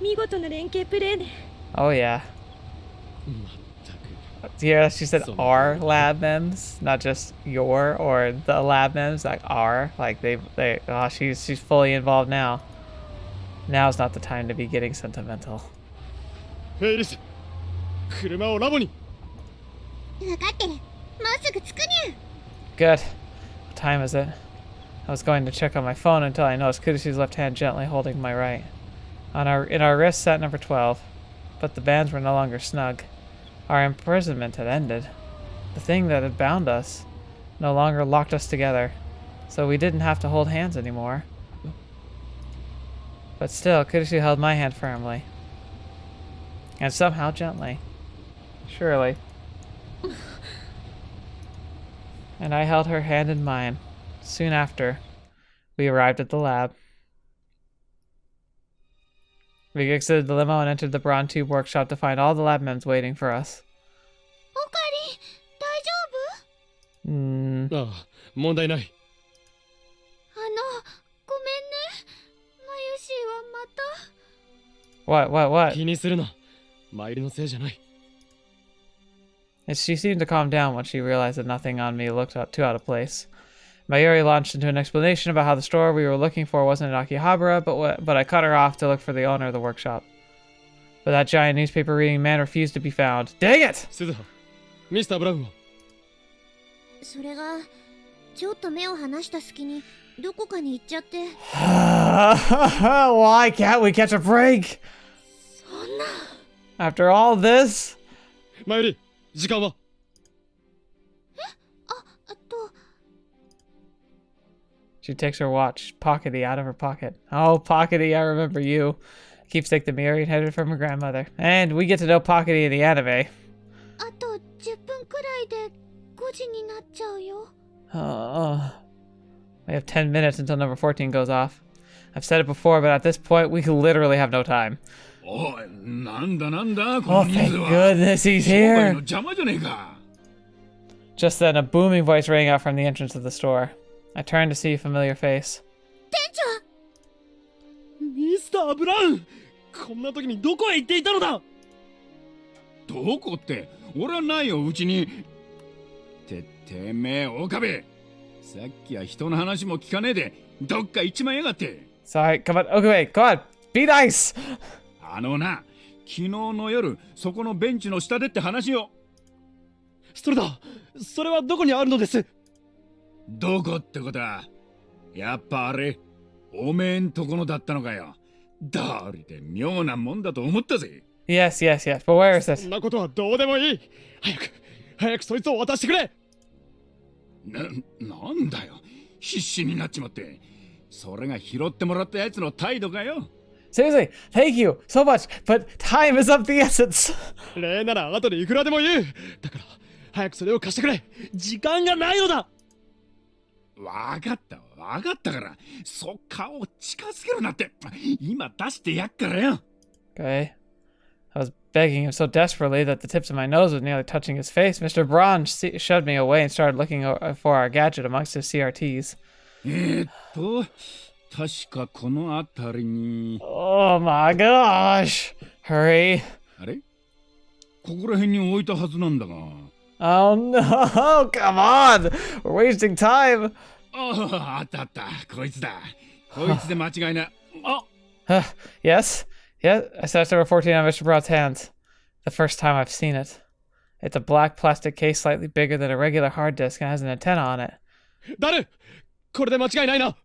Speaker 3: 見事な連携プレーで
Speaker 1: Oh yeah. Yeah, she said our lab mems, not just your or the lab mems, like our. Like oh, she's fully involved now. Now's not the time to be getting sentimental.
Speaker 2: フェイリス、車をラボに。
Speaker 5: 分かってる。もうすぐ着くにゃ。
Speaker 1: Good. What time is it? I was going to check on my phone until I noticed Kurisu's left hand gently holding my right. In our wrist sat number 12, but the bands were no longer snug. Our imprisonment had ended. The thing that had bound us no longer locked us together, so we didn't have to hold hands anymore. But still, Kurisu held my hand firmly. And somehow gently. Surely. And I held her hand in mine. Soon after, we arrived at the lab. We exited the limo and entered the bronze tube workshop to find all the lab mems waiting for us.
Speaker 5: おかえり、大丈夫？
Speaker 2: ああ、問題ない。
Speaker 5: ごめんね。マユシーはまた。
Speaker 1: What?
Speaker 2: 気にするな。マイルのせいじゃない。
Speaker 1: She seemed to calm down when she realized that nothing on me looked too out of place. Mayuri launched into an explanation about how the store we were looking for wasn't at Akihabara, but I cut her off to look for the owner of the workshop. But that giant newspaper-reading man refused to be found. Dang it!
Speaker 2: 鈴葉、ミスター・ブラウンは。
Speaker 5: それがちょっと目を離した隙にどこかに行っちゃって。
Speaker 1: Why can't we catch a break?
Speaker 5: そんな。
Speaker 1: After all this?
Speaker 2: マユリ、時間は？She
Speaker 1: takes her watch, Pockety, out of her pocket. Oh, Pockety, I remember you. Keepsake the mirror inherited from her grandmother. And we get to know Pockety in the anime.
Speaker 5: あと10分くらいで5時になっちゃうよ。
Speaker 1: We have 10 minutes until number 14 goes off. I've said it before, but at this point, we literally have no time.
Speaker 4: おい、なんだなんだ、こ
Speaker 1: Oh,
Speaker 4: の人
Speaker 1: thank
Speaker 4: 数は。
Speaker 1: goodness he's
Speaker 4: 商売の
Speaker 1: here.
Speaker 4: 邪魔じゃねえか。
Speaker 1: Just then, a booming voice rang out from the entrance of the store. I turned to see a familiar face.
Speaker 5: 店長。
Speaker 2: ミスター・ブラウン、こんな時にどこへ行っていたのだ？
Speaker 4: どこって、俺はないよ、うちに。てめえ、岡部。さっきは人の話も聞かねえで、どっか行っちまいやがって。
Speaker 1: Sorry, come on, okay, go on, be nice!
Speaker 4: あのな、昨日の夜、そこのベンチの下でって話よ。
Speaker 2: それだ、それはどこにあるのです？
Speaker 4: どこってことは、やっぱあれ、おめえんとこのだったのかよ。どりで妙なもんだと思ったぜ。
Speaker 1: Yes, yes, yes, but where is
Speaker 2: そ
Speaker 1: it?
Speaker 2: んなことはどうでもいい。早くそいつを渡してくれ。
Speaker 4: なんだよ、必死になっちまって。それが拾ってもらったやつの態度かよ。
Speaker 1: Seriously, thank you so much, but time is of the essence.
Speaker 2: 礼なら後でいくらでも言う。だから早くそれを貸してくれ。時間がないのだ。
Speaker 4: わかったから、顔を近づけるなって。今出してやっからよ。
Speaker 1: Okay. I was begging him so desperately that the tips of my nose was nearly touching his face. Mr. Braun shoved me away and started looking for our gadget amongst his CRTs.
Speaker 4: 確かこの辺りに。
Speaker 1: Oh my gosh! Hurry.
Speaker 4: あれ？ここら辺に置いたはずなんだが。
Speaker 1: Oh no! Come on! We're wasting time!
Speaker 4: あった。こいつだ。こいつで間違いない。
Speaker 1: Yes? Yeah, I snatched number 14 out of Mr. Brown's hands. The first time I've seen it. It's a black plastic case slightly bigger than a regular hard disk and has an antenna on it.
Speaker 2: 誰？これで間違いないな。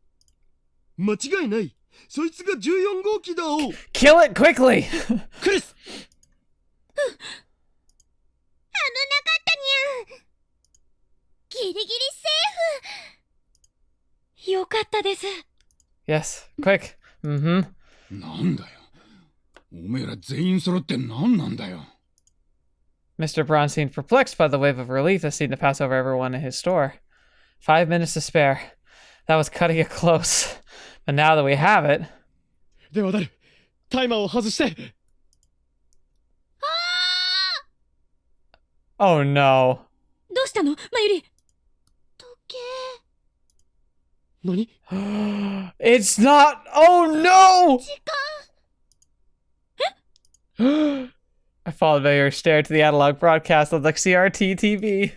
Speaker 6: 間違いない。そいつが14号機だお。
Speaker 1: Kill it quickly!
Speaker 2: クリス。
Speaker 5: 危なかったにゃ。ギリギリセーフ。よかったです。
Speaker 1: Yes, quick. Mm-hmm.
Speaker 4: なんだよ。おめえら全員揃って何なんだよ。
Speaker 1: Mr. Braun seemed perplexed by the wave of relief that seemed to pass over everyone in his store. 5 minutes to spare. That was cutting it close. But now that we have it...
Speaker 2: では誰？タイマーを外して。
Speaker 1: Oh no.
Speaker 3: どうしたの、マユリ？
Speaker 5: 時計。
Speaker 2: 何？
Speaker 1: It's not... Oh no!
Speaker 5: 時間。
Speaker 1: I followed by your stare to the analog broadcast of the CRT TV.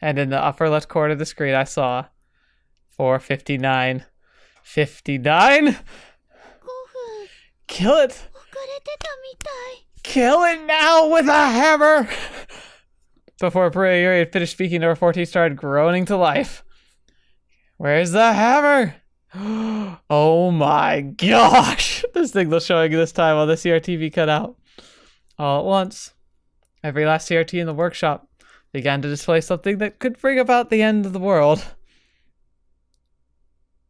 Speaker 1: And in the upper left corner of the screen, I saw 4:59. 59? Kill it! Kill it now with a hammer! Before Yuri had finished speaking, number 14 started groaning to life. Where's the hammer? Oh my gosh! This thing was showing this time on the CRTV cutout. All at once, every last CRT in the workshop began to display something that could bring about the end of the world.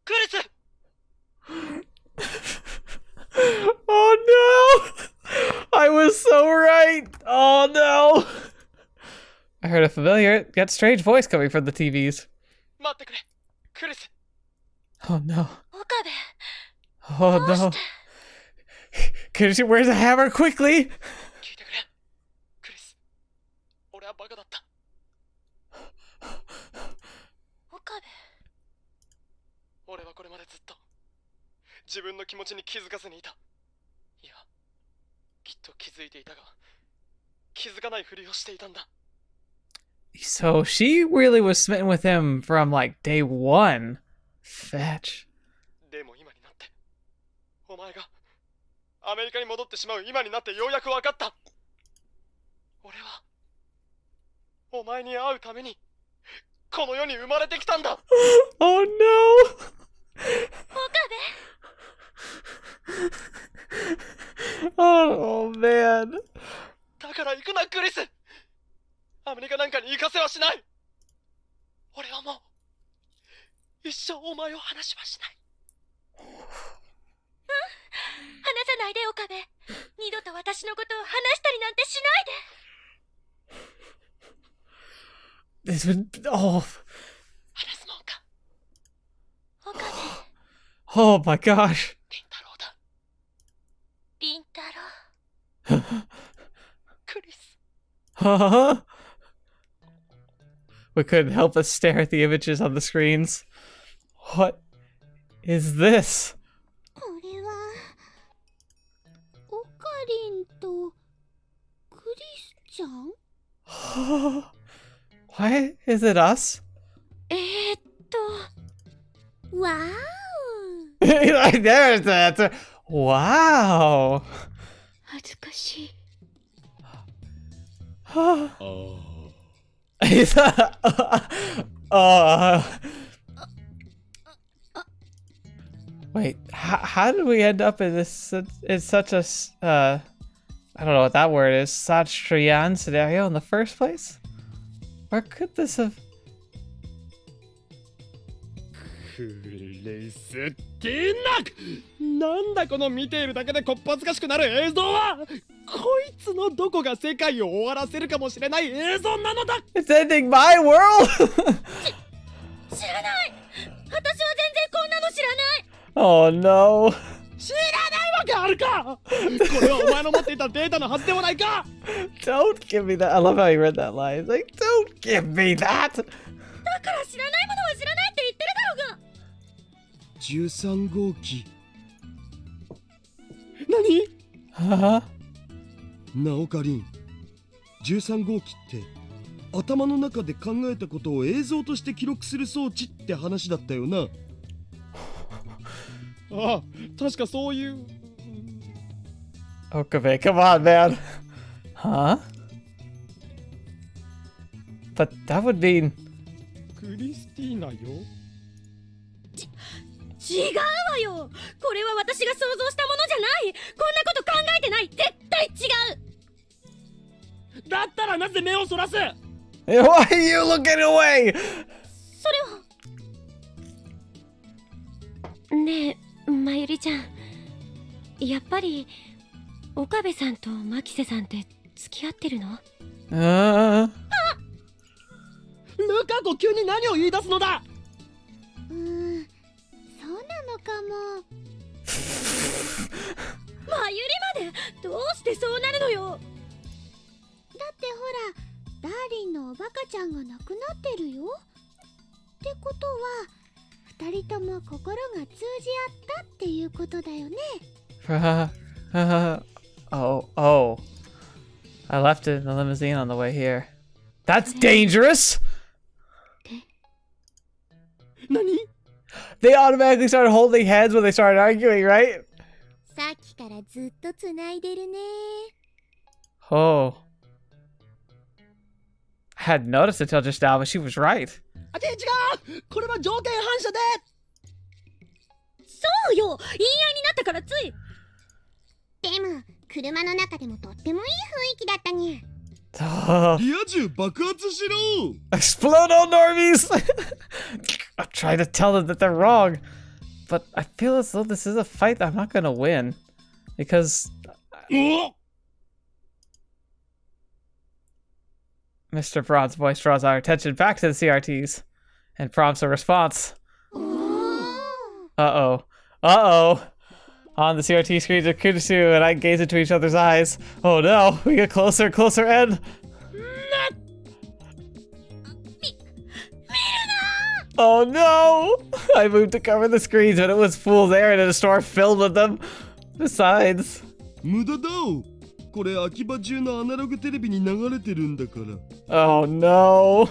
Speaker 8: Kurisu!
Speaker 1: Oh no! I was so right! Oh no! I heard a familiar yet strange voice coming from the TVs. Oh no.
Speaker 5: Okabe.
Speaker 1: Oh no. Kurisu, where's the hammer? Quickly!
Speaker 5: Okabe.
Speaker 8: 俺はこれまでずっと自分の気持ちに気づかずにいた。いや、きっと気づいていたが、気づかないふりをしていたんだ。
Speaker 1: So she really was smitten with him from like day one. Fetch.
Speaker 8: でも今になって、お前がアメリカに戻ってしまう今になってようやく分かった。俺はお前に会うためにこの世に生まれてきたんだ。
Speaker 1: Oh no! Oh man.
Speaker 8: だから行くな、クリス。アメリカなんかに行かせはしない。俺はもう一生お前を離しはしない。
Speaker 5: 離さないで、岡部。二度と私のことを話したりなんてしないで。
Speaker 1: This would. Oh.
Speaker 8: 話すもんか。
Speaker 5: 岡部。
Speaker 1: Oh my gosh.
Speaker 5: 凛太郎。
Speaker 8: クリス。
Speaker 1: We couldn't help but stare at the images on the screens. What is this?
Speaker 5: これはオカリンとクリスちゃん？
Speaker 1: Why is it us?
Speaker 5: わー
Speaker 1: There's that. Wow.
Speaker 5: 恥ずかしい。
Speaker 1: Wait, how did we end up in this? It's such a I don't know what that word is. Satrian scenario in the first place? Where could this have?
Speaker 2: クリスティナ！なんだこの見ているだけでこっぱずかしくなる映像は！こいつのどこが世界を終わらせるかもしれない映像なのだ！
Speaker 1: It's ending my world!
Speaker 5: 知らない！私は全然こんなの知らない！
Speaker 1: Oh no!
Speaker 2: 知らないわけあるか！これはお前の持っていたデータのはずではないか！
Speaker 1: Don't give me that. I love how you read that line. It's like, don't give me that!
Speaker 5: だから知らないものは知らないって言ってるだろうが
Speaker 2: ！13号機。何？なおかりん、13号機って頭の中で考えたことを映像として記録する装置って話だったよな。ああ、確かそういう。
Speaker 1: Okabe, come on, man. Huh? But that would mean.
Speaker 2: クリスティーナよ。
Speaker 3: 違うわよ。これは私が想像したものじゃない。こんなこと考えてない。絶対違う。
Speaker 2: だったらなぜ目をそらす？
Speaker 1: Why are you looking away?
Speaker 3: それは。ねえ、まゆりちゃん。やっぱり岡部さんと牧瀬さんって付き合ってるの？
Speaker 2: ルカ子急に何を言い出すのだ？
Speaker 5: そうなのかも。
Speaker 3: まゆりまでどうしてそうなるのよ。
Speaker 5: だってほら、ダーリンのおバカちゃんが亡くなってるよ。ってことは二人とも心が通じ合ったっていうことだよね。
Speaker 1: Oh. I left it in the limousine on the way here. That's dangerous!
Speaker 2: Nani?
Speaker 1: They automatically started holding hands when they started arguing, right?
Speaker 5: さっきからずっとつないでるね。
Speaker 1: Oh. I hadn't noticed it till just now, but she was right.
Speaker 2: あ、違う、これは条件反射で。
Speaker 3: そうよ、言い合いになったからつい。
Speaker 5: でも、車の中でもとってもいい雰囲気だったにゃ。
Speaker 2: リア充爆発しろ。
Speaker 1: Explode all normies! I'm trying to tell them that they're wrong. But I feel as though this is a fight that I'm not gonna win. Because... Mr. Braun's voice draws our attention back to the CRTs and prompts a response. Uh-oh. Uh-oh. On the CRT screens of Kurisu and I gaze into each other's eyes. Oh no, we get closer and closer and... Oh no! I moved to cover the screens, but it was fool's errand in a store filled with them. Besides...
Speaker 2: 無駄だ。これ秋葉中のアナログテレビに流れてるんだから。
Speaker 1: Oh no!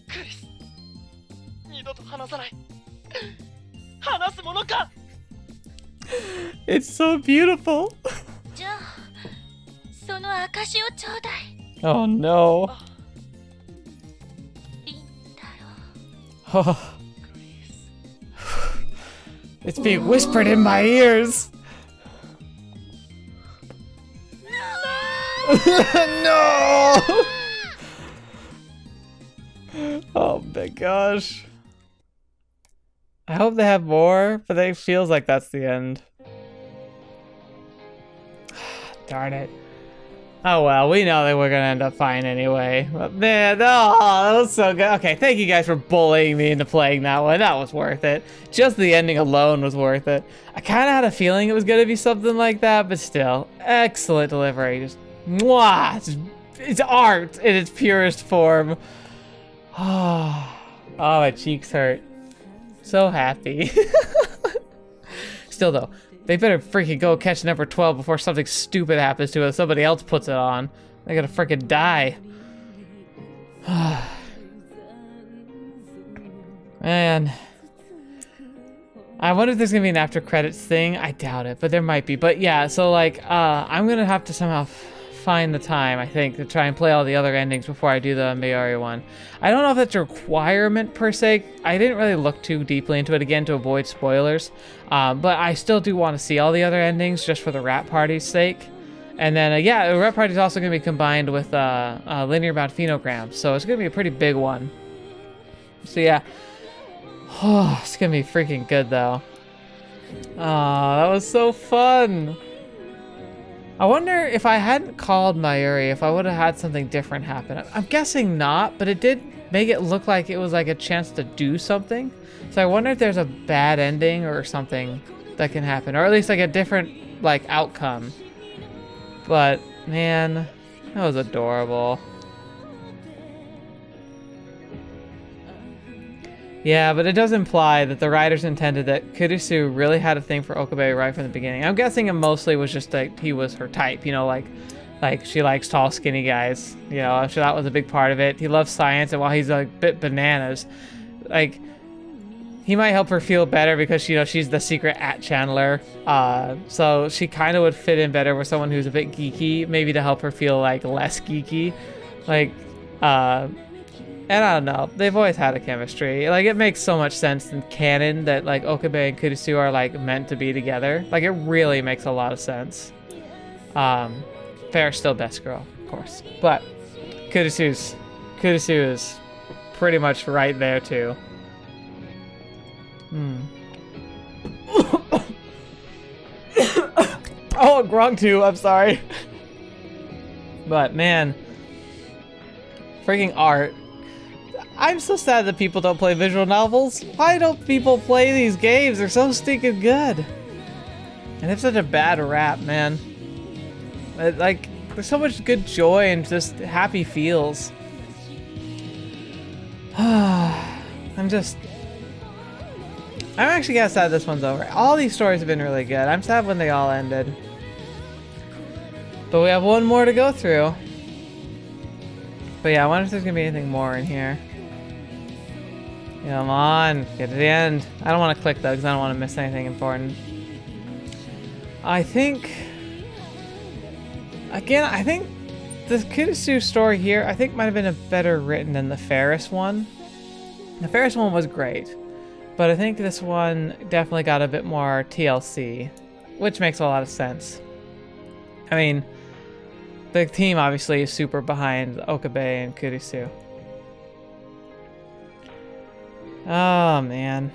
Speaker 8: Chris, 二度と話さない。話すものか。
Speaker 1: It's so beautiful.
Speaker 3: じゃあ、その証をちょうだい。
Speaker 1: Oh no.
Speaker 3: 凛太郎。
Speaker 1: Oh. It's being whispered in my ears. No! Oh my gosh. I hope they have more, but it feels like that's the end. Darn it. Oh well, we know that we're gonna end up fine anyway. But man, oh, that was so good. Okay, thank you guys for bullying me into playing that one. That was worth it. Just the ending alone was worth it. I kind of had a feeling it was gonna be something like that, but still, excellent delivery. Just mwah! It's art in its purest form. Oh, my cheeks hurt. So happy. Still though, they better freaking go catch number 12 before something stupid happens to it. Somebody else puts it on. They're gonna freaking die. Man. I wonder if there's gonna be an after credits thing. I doubt it, but there might be. But yeah, so like, I'm gonna have to somehow find the time, I think, to try and play all the other endings before I do the Mayari one. I don't know if that's a requirement per se. I didn't really look too deeply into it again to avoid spoilers, but I still do want to see all the other endings just for the rap party's sake. And then yeah, the rap party is also going to be combined with linear bound phenogram, so it's going to be a pretty big one. So yeah, oh, it's going to be freaking good though. Oh, that was so fun. I wonder if I hadn't called Mayuri, if I would have had something different happen. I'm guessing not, but it did make it look like it was like a chance to do something. So I wonder if there's a bad ending or something that can happen, or at least like a different like outcome. But man, that was adorable. Yeah, but it does imply that the writers intended that Kurisu really had a thing for Okabe right from the beginning. I'm guessing it mostly was just like he was her type, you know, like she likes tall, skinny guys. You know, I'm sure that was a big part of it. He loves science, and while he's a bit bananas, like he might help her feel better because, you know, she's the secret channeler. So she kind of would fit in better with someone who's a bit geeky, maybe to help her feel like less geeky, like. And I don't know, they've always had a chemistry. Like, it makes so much sense in canon that, like, Okabe and Kurisu are, like, meant to be together. Like, it really makes a lot of sense. Fair's still best girl, of course. But Kurisu is pretty much right there, too. Oh, Grog too, I'm sorry. But, man. Freaking art. I'm so sad that people don't play visual novels. Why don't people play these games? They're so stinking good. And it's such a bad rap, man. Like, there's so much good joy and just happy feels. I'm actually kind of sad this one's over. All these stories have been really good. I'm sad when they all ended. But we have one more to go through. But yeah, I wonder if there's gonna be anything more in here. Come on, get to the end. I don't want to click though, because I don't want to miss anything important. I think... Again, I think the Kurisu story here, I think might have been a better written than the Ferris one. The Ferris one was great. But I think this one definitely got a bit more TLC, which makes a lot of sense. I mean, the team obviously is super behind Okabe and Kurisu. Oh man.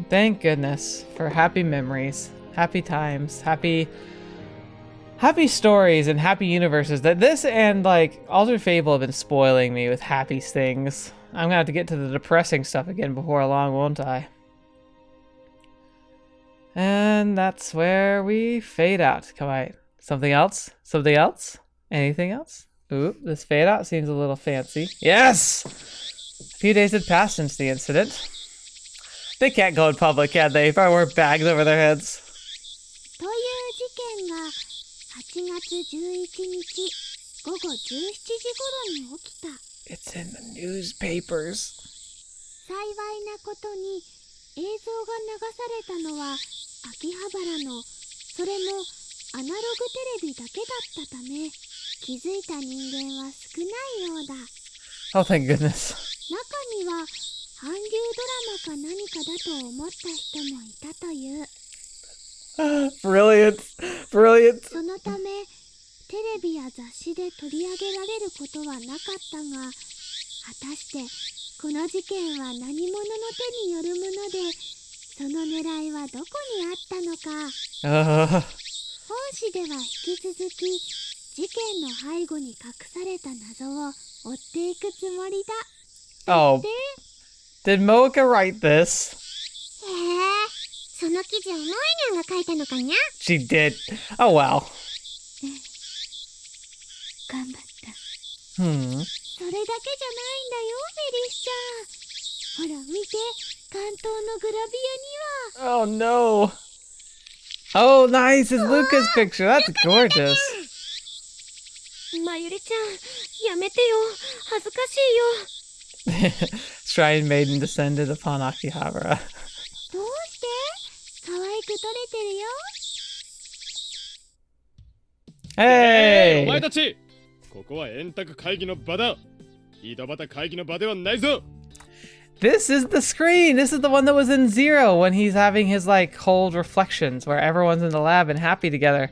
Speaker 1: Thank goodness for happy memories, happy times, happy stories and happy universes. That this and like Altered Fable have been spoiling me with happy things. I'm gonna have to get to the depressing stuff again before long, won't I? And that's where we fade out. Come on. Something else? Something else? Anything else? Ooh, this fade out seems a little fancy. Yes! A few days had passed since the incident. They can't go in public, can they? If I wear bags over their heads.
Speaker 5: という事件が8月11日午後17時頃に起きた。
Speaker 1: It's in the newspapers.
Speaker 5: 幸いなことに映像が流されたのは秋葉原のそれもアナログテレビだけだったため気づいた人間は少ないようだ。
Speaker 1: Oh, thank goodness.
Speaker 5: 中には韓流ドラマか何かだと思った人もいたという。
Speaker 1: Brilliant. Brilliant.
Speaker 5: そのためテレビや雑誌で取り上げられることはなかったが、果たしてこの事件は何者の手によるもので、その狙いはどこにあったのか。本誌では引き続き事件の背後に隠された謎を追っていくつもりだ。
Speaker 1: Oh, did Moeka write this?
Speaker 5: へえ、その記事をモエニャンが書いたのかにゃ。
Speaker 1: She did. Oh well.
Speaker 5: 頑張った。それだけじゃないんだよ、フェリスちゃん。ほら見て、関東のグラビアには。
Speaker 1: Oh no. Oh, nice. It's Luca's picture. That's gorgeous.
Speaker 3: まゆりちゃん、やめてよ。恥ずかしいよ。
Speaker 1: Shrine Maiden descended upon Akihabara.
Speaker 5: どうして？可愛く撮れてるよ。
Speaker 1: Hey!
Speaker 2: お前たち、ここは円卓会議の場だ。井戸端会議の場ではないぞ。
Speaker 1: This is the screen. This is the one that was in Zero when he's having his like cold reflections where everyone's in the lab and happy together.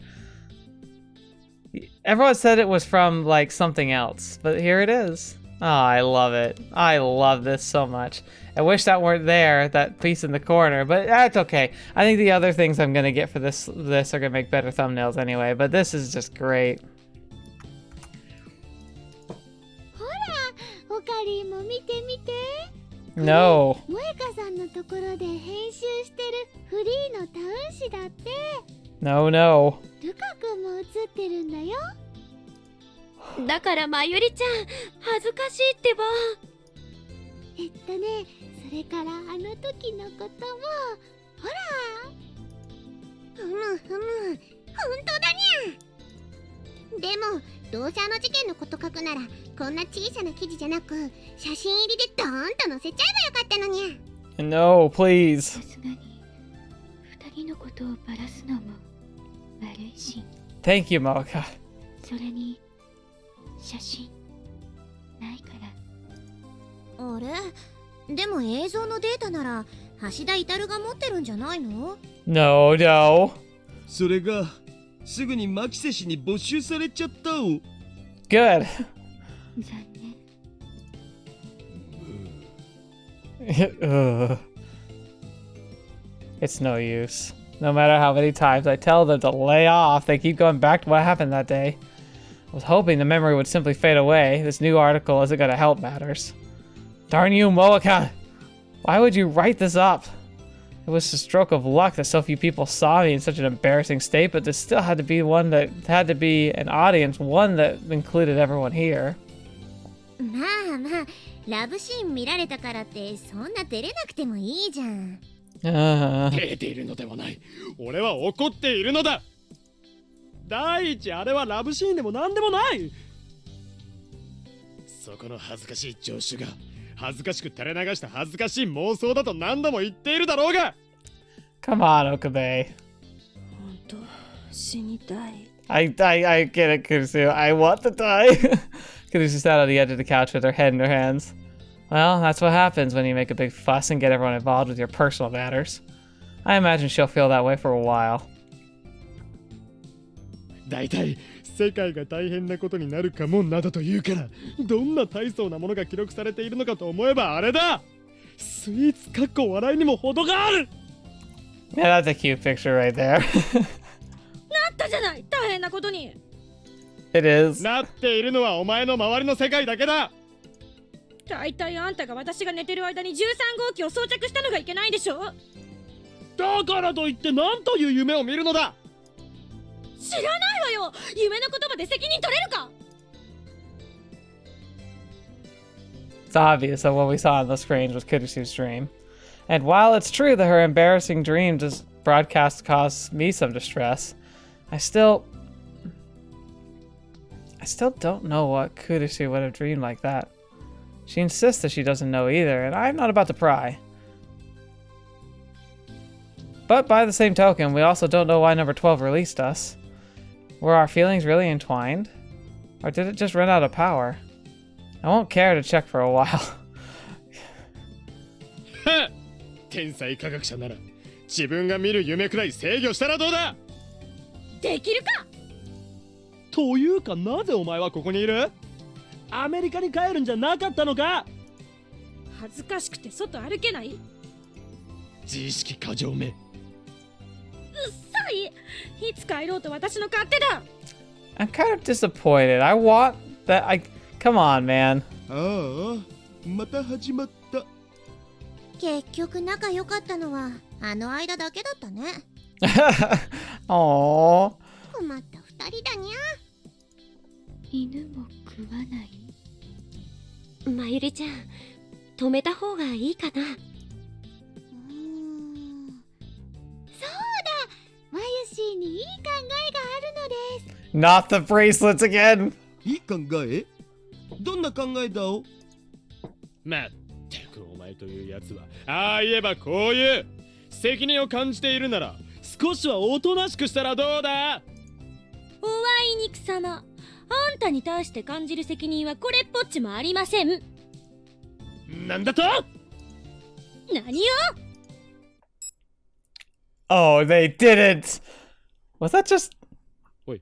Speaker 1: Everyone said it was from like something else, but here it is. Oh, I love it. I love this so much. I wish that weren't there, that piece in the corner, but that's okay. I think the other things I'm gonna get for this are gonna make better thumbnails anyway, but this is just great.
Speaker 5: ほら、オカリンも見て見て。
Speaker 1: No.
Speaker 5: 萌香さんのところで編集してるフリーのタウン誌だって。
Speaker 1: No, no.
Speaker 5: ルカ君も映ってるんだよ。
Speaker 3: だからまゆりちゃん、恥ずかしいってば。
Speaker 5: それからあの時のことも、ほら。ふむふむ、ほんとだにゃ。でも、どうせあの事件のこと書くなら、こんな小さな記事じゃなく、写真入りでドーンと載せちゃえばよかったのにゃ。
Speaker 1: No, please.
Speaker 3: さすがに二人のことをバラすのも悪いし。
Speaker 1: Thank you, Moeka.
Speaker 3: それに写真ないから。
Speaker 5: あれ？でも映像のデータなら橋田至が持ってるんじゃないの？
Speaker 1: No, no.
Speaker 2: それがすぐに牧瀬氏に没収されちゃったお。
Speaker 1: Good.
Speaker 3: 残念。
Speaker 1: It's no use. No matter how many times I tell them to lay off, they keep going back to what happened that day. I was hoping the memory would simply fade away. This new article isn't going to help matters. Darn you, Moeka! Why would you write this up? It was a stroke of luck that so few people saw me in such an embarrassing state, but there still had to be an audience, one that included everyone here.
Speaker 5: まあまあ、ラブシーン見られたからってそんな照れなくてもいいじゃん。
Speaker 2: 照れているのではない。俺は怒っているのだ。第一、あれはラブシーンでも何でもない。そこの恥ずかしい助手が恥ずかしく垂れ流した恥ずかしい妄想だと何度も言っているだろうが。
Speaker 1: Come on, Okabe.
Speaker 3: 本当死にたい。
Speaker 1: I get it, Kurisu. I want to die. Kurisu sat on the edge of the couch with her head in her hands. Well, that's what happens when you make a big fuss and get everyone involved with your personal matters. I imagine she'll feel that way for a while.
Speaker 2: だいたい世界が大変なことになるかもなどと言うから、どんな大層なものが記録されているのかと思えばあれだ。スイーツかっこ笑いにも程がある。
Speaker 1: Yeah, that's a cute picture right there.
Speaker 3: なったじゃない、大変なことに。
Speaker 1: It is.
Speaker 2: なっているのはお前の周りの世界だけだ。
Speaker 3: 大体あんたが私が寝てる間に13号機を装着したのがいけないでしょ。
Speaker 2: だからといって何という夢を見るのだ。
Speaker 3: 知らないわよ。夢の言葉で責任取れるか。
Speaker 1: It's obvious that what we saw on the screens was Kurisu's dream. And while it's true that her embarrassing dream does broadcast caused me some distress, I still don't know what Kurisu would have dreamed like that. She insists that she doesn't know either, and I'm not about to pry. But by the same token, we also don't know why number 12 released us. Were our feelings really entwined? Or did it just run out of power? I won't care to check for a while.
Speaker 2: 天才科学者なら自分が見る夢くらい制御したらどうだ。
Speaker 3: できるか。
Speaker 2: というか、なぜお前はここにいる？アメリカに帰るんじゃなかったのか？
Speaker 3: 恥ずかしくて外歩けない。
Speaker 2: 自意識過剰め。
Speaker 3: うっさい。いつ帰ろうと私の勝手だ。
Speaker 1: I'm kind of disappointed. I want that. Come on, man.
Speaker 6: ああ、また始まった。
Speaker 5: 結局仲良かったのはあの間だけだったね。
Speaker 1: Aww.
Speaker 5: 困った二人だにゃ。
Speaker 3: 犬も食わない。
Speaker 5: まゆりちゃん、止めた方がいいかな。そうだ、まゆしーにいい考えがあるのです。
Speaker 1: Not the bracelets again.
Speaker 6: いい考え？どんな考えだお？
Speaker 2: まったくお前というやつは、ああ言えばこういう責任を感じているなら少しはおとなしくしたらどうだ。
Speaker 3: おあいにくさま、あんたに対して感じる責任はこれっぽっちもありません。
Speaker 2: なんだと？
Speaker 3: 何よ。
Speaker 1: Oh, they didn't. Was that just?
Speaker 2: おい、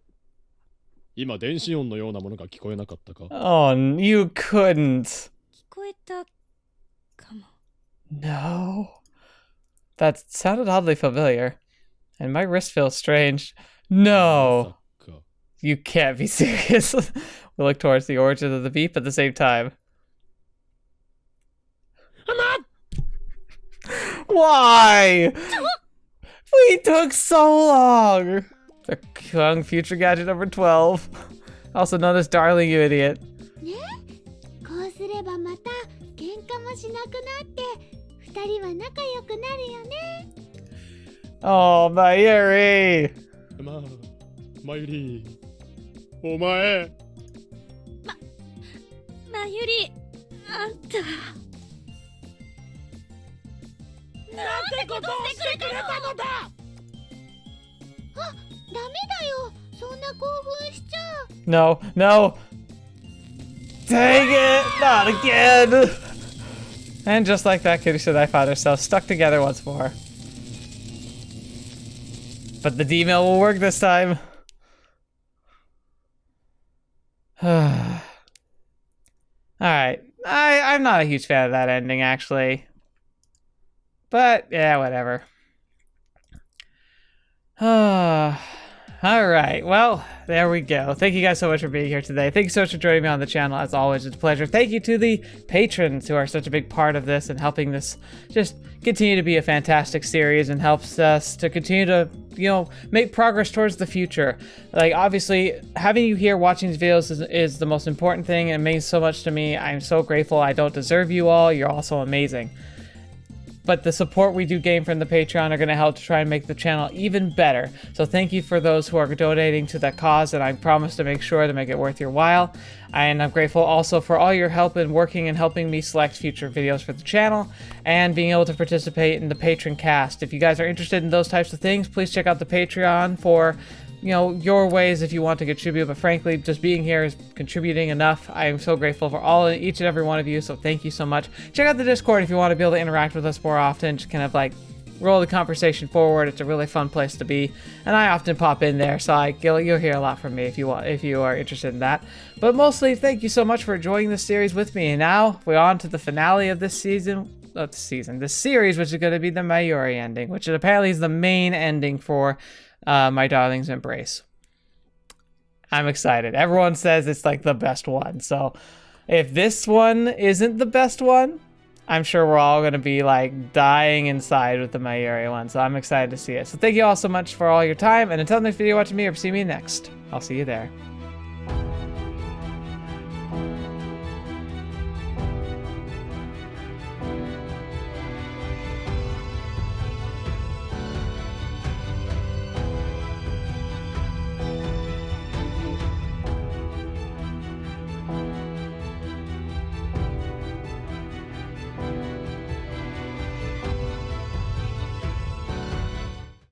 Speaker 2: 今電子音のようなものが聞こえなかったか？
Speaker 1: Oh, you couldn't.
Speaker 3: 聞こえたかも。
Speaker 1: No. That sounded oddly familiar. And my wrist feels strange. No. You can't be serious. We look towards the origin of the beep at the same time. Why? We took so long. The Kung Future Gadget number 12. Also known as Darling, you idiot.
Speaker 5: ね、こうすればまた喧嘩もしなくなって二人は仲良くなるよね。
Speaker 1: Oh, Mayuri.
Speaker 2: まあ、まゆり、お前。
Speaker 3: まゆり、あんた。なんてことをしてくれたのだ。
Speaker 5: あ、ダメだよ。そんな興奮しちゃう。
Speaker 1: No, no. Dang it, not again. And just like that, Kurisu and I found ourselves stuck together once more. But the D-mail will work this time. Alright. I'm not a huge fan of that ending, actually. But, yeah, whatever. Alright, well, there we go. Thank you guys so much for being here today. Thank you so much for joining me on the channel. As always, it's a pleasure. Thank you to the patrons who are such a big part of this and helping this just continue to be a fantastic series and helps us to continue to, you know, make progress towards the future. Like, obviously, having you here watching these videos is the most important thing and it means so much to me. I'm so grateful. I don't deserve you all. You're all so amazing. but the support we do gain from the Patreon are going to help to try and make the channel even better. So thank you for those who are donating to that cause, and I promise to make sure to make it worth your while. And I'm grateful also for all your help in working and helping me select future videos for the channel and being able to participate in the patron cast. If you guys are interested in those types of things, please check out the Patreon for, you know, your ways if you want to contribute. But frankly, just being here is contributing enough. I am so grateful for each and every one of you, so thank you so much. Check out the Discord if you want to be able to interact with us more often, just kind of like roll the conversation forward. It's a really fun place to be, and I often pop in there, so you'll hear a lot from me if you are interested in that. But mostly, thank you so much for enjoying this series with me. And now we're on to the finale of this season. This series, which is going to be the Mayuri ending, which apparently is the main ending for My Darling's Embrace. I'm excited. Everyone says it's like the best one, so if this one isn't the best one, I'm sure we're all going to be like dying inside with the Mayuri one, so I'm excited to see it. So thank you all so much for all your time, and until next video, watching me or see me next. I'll see you there.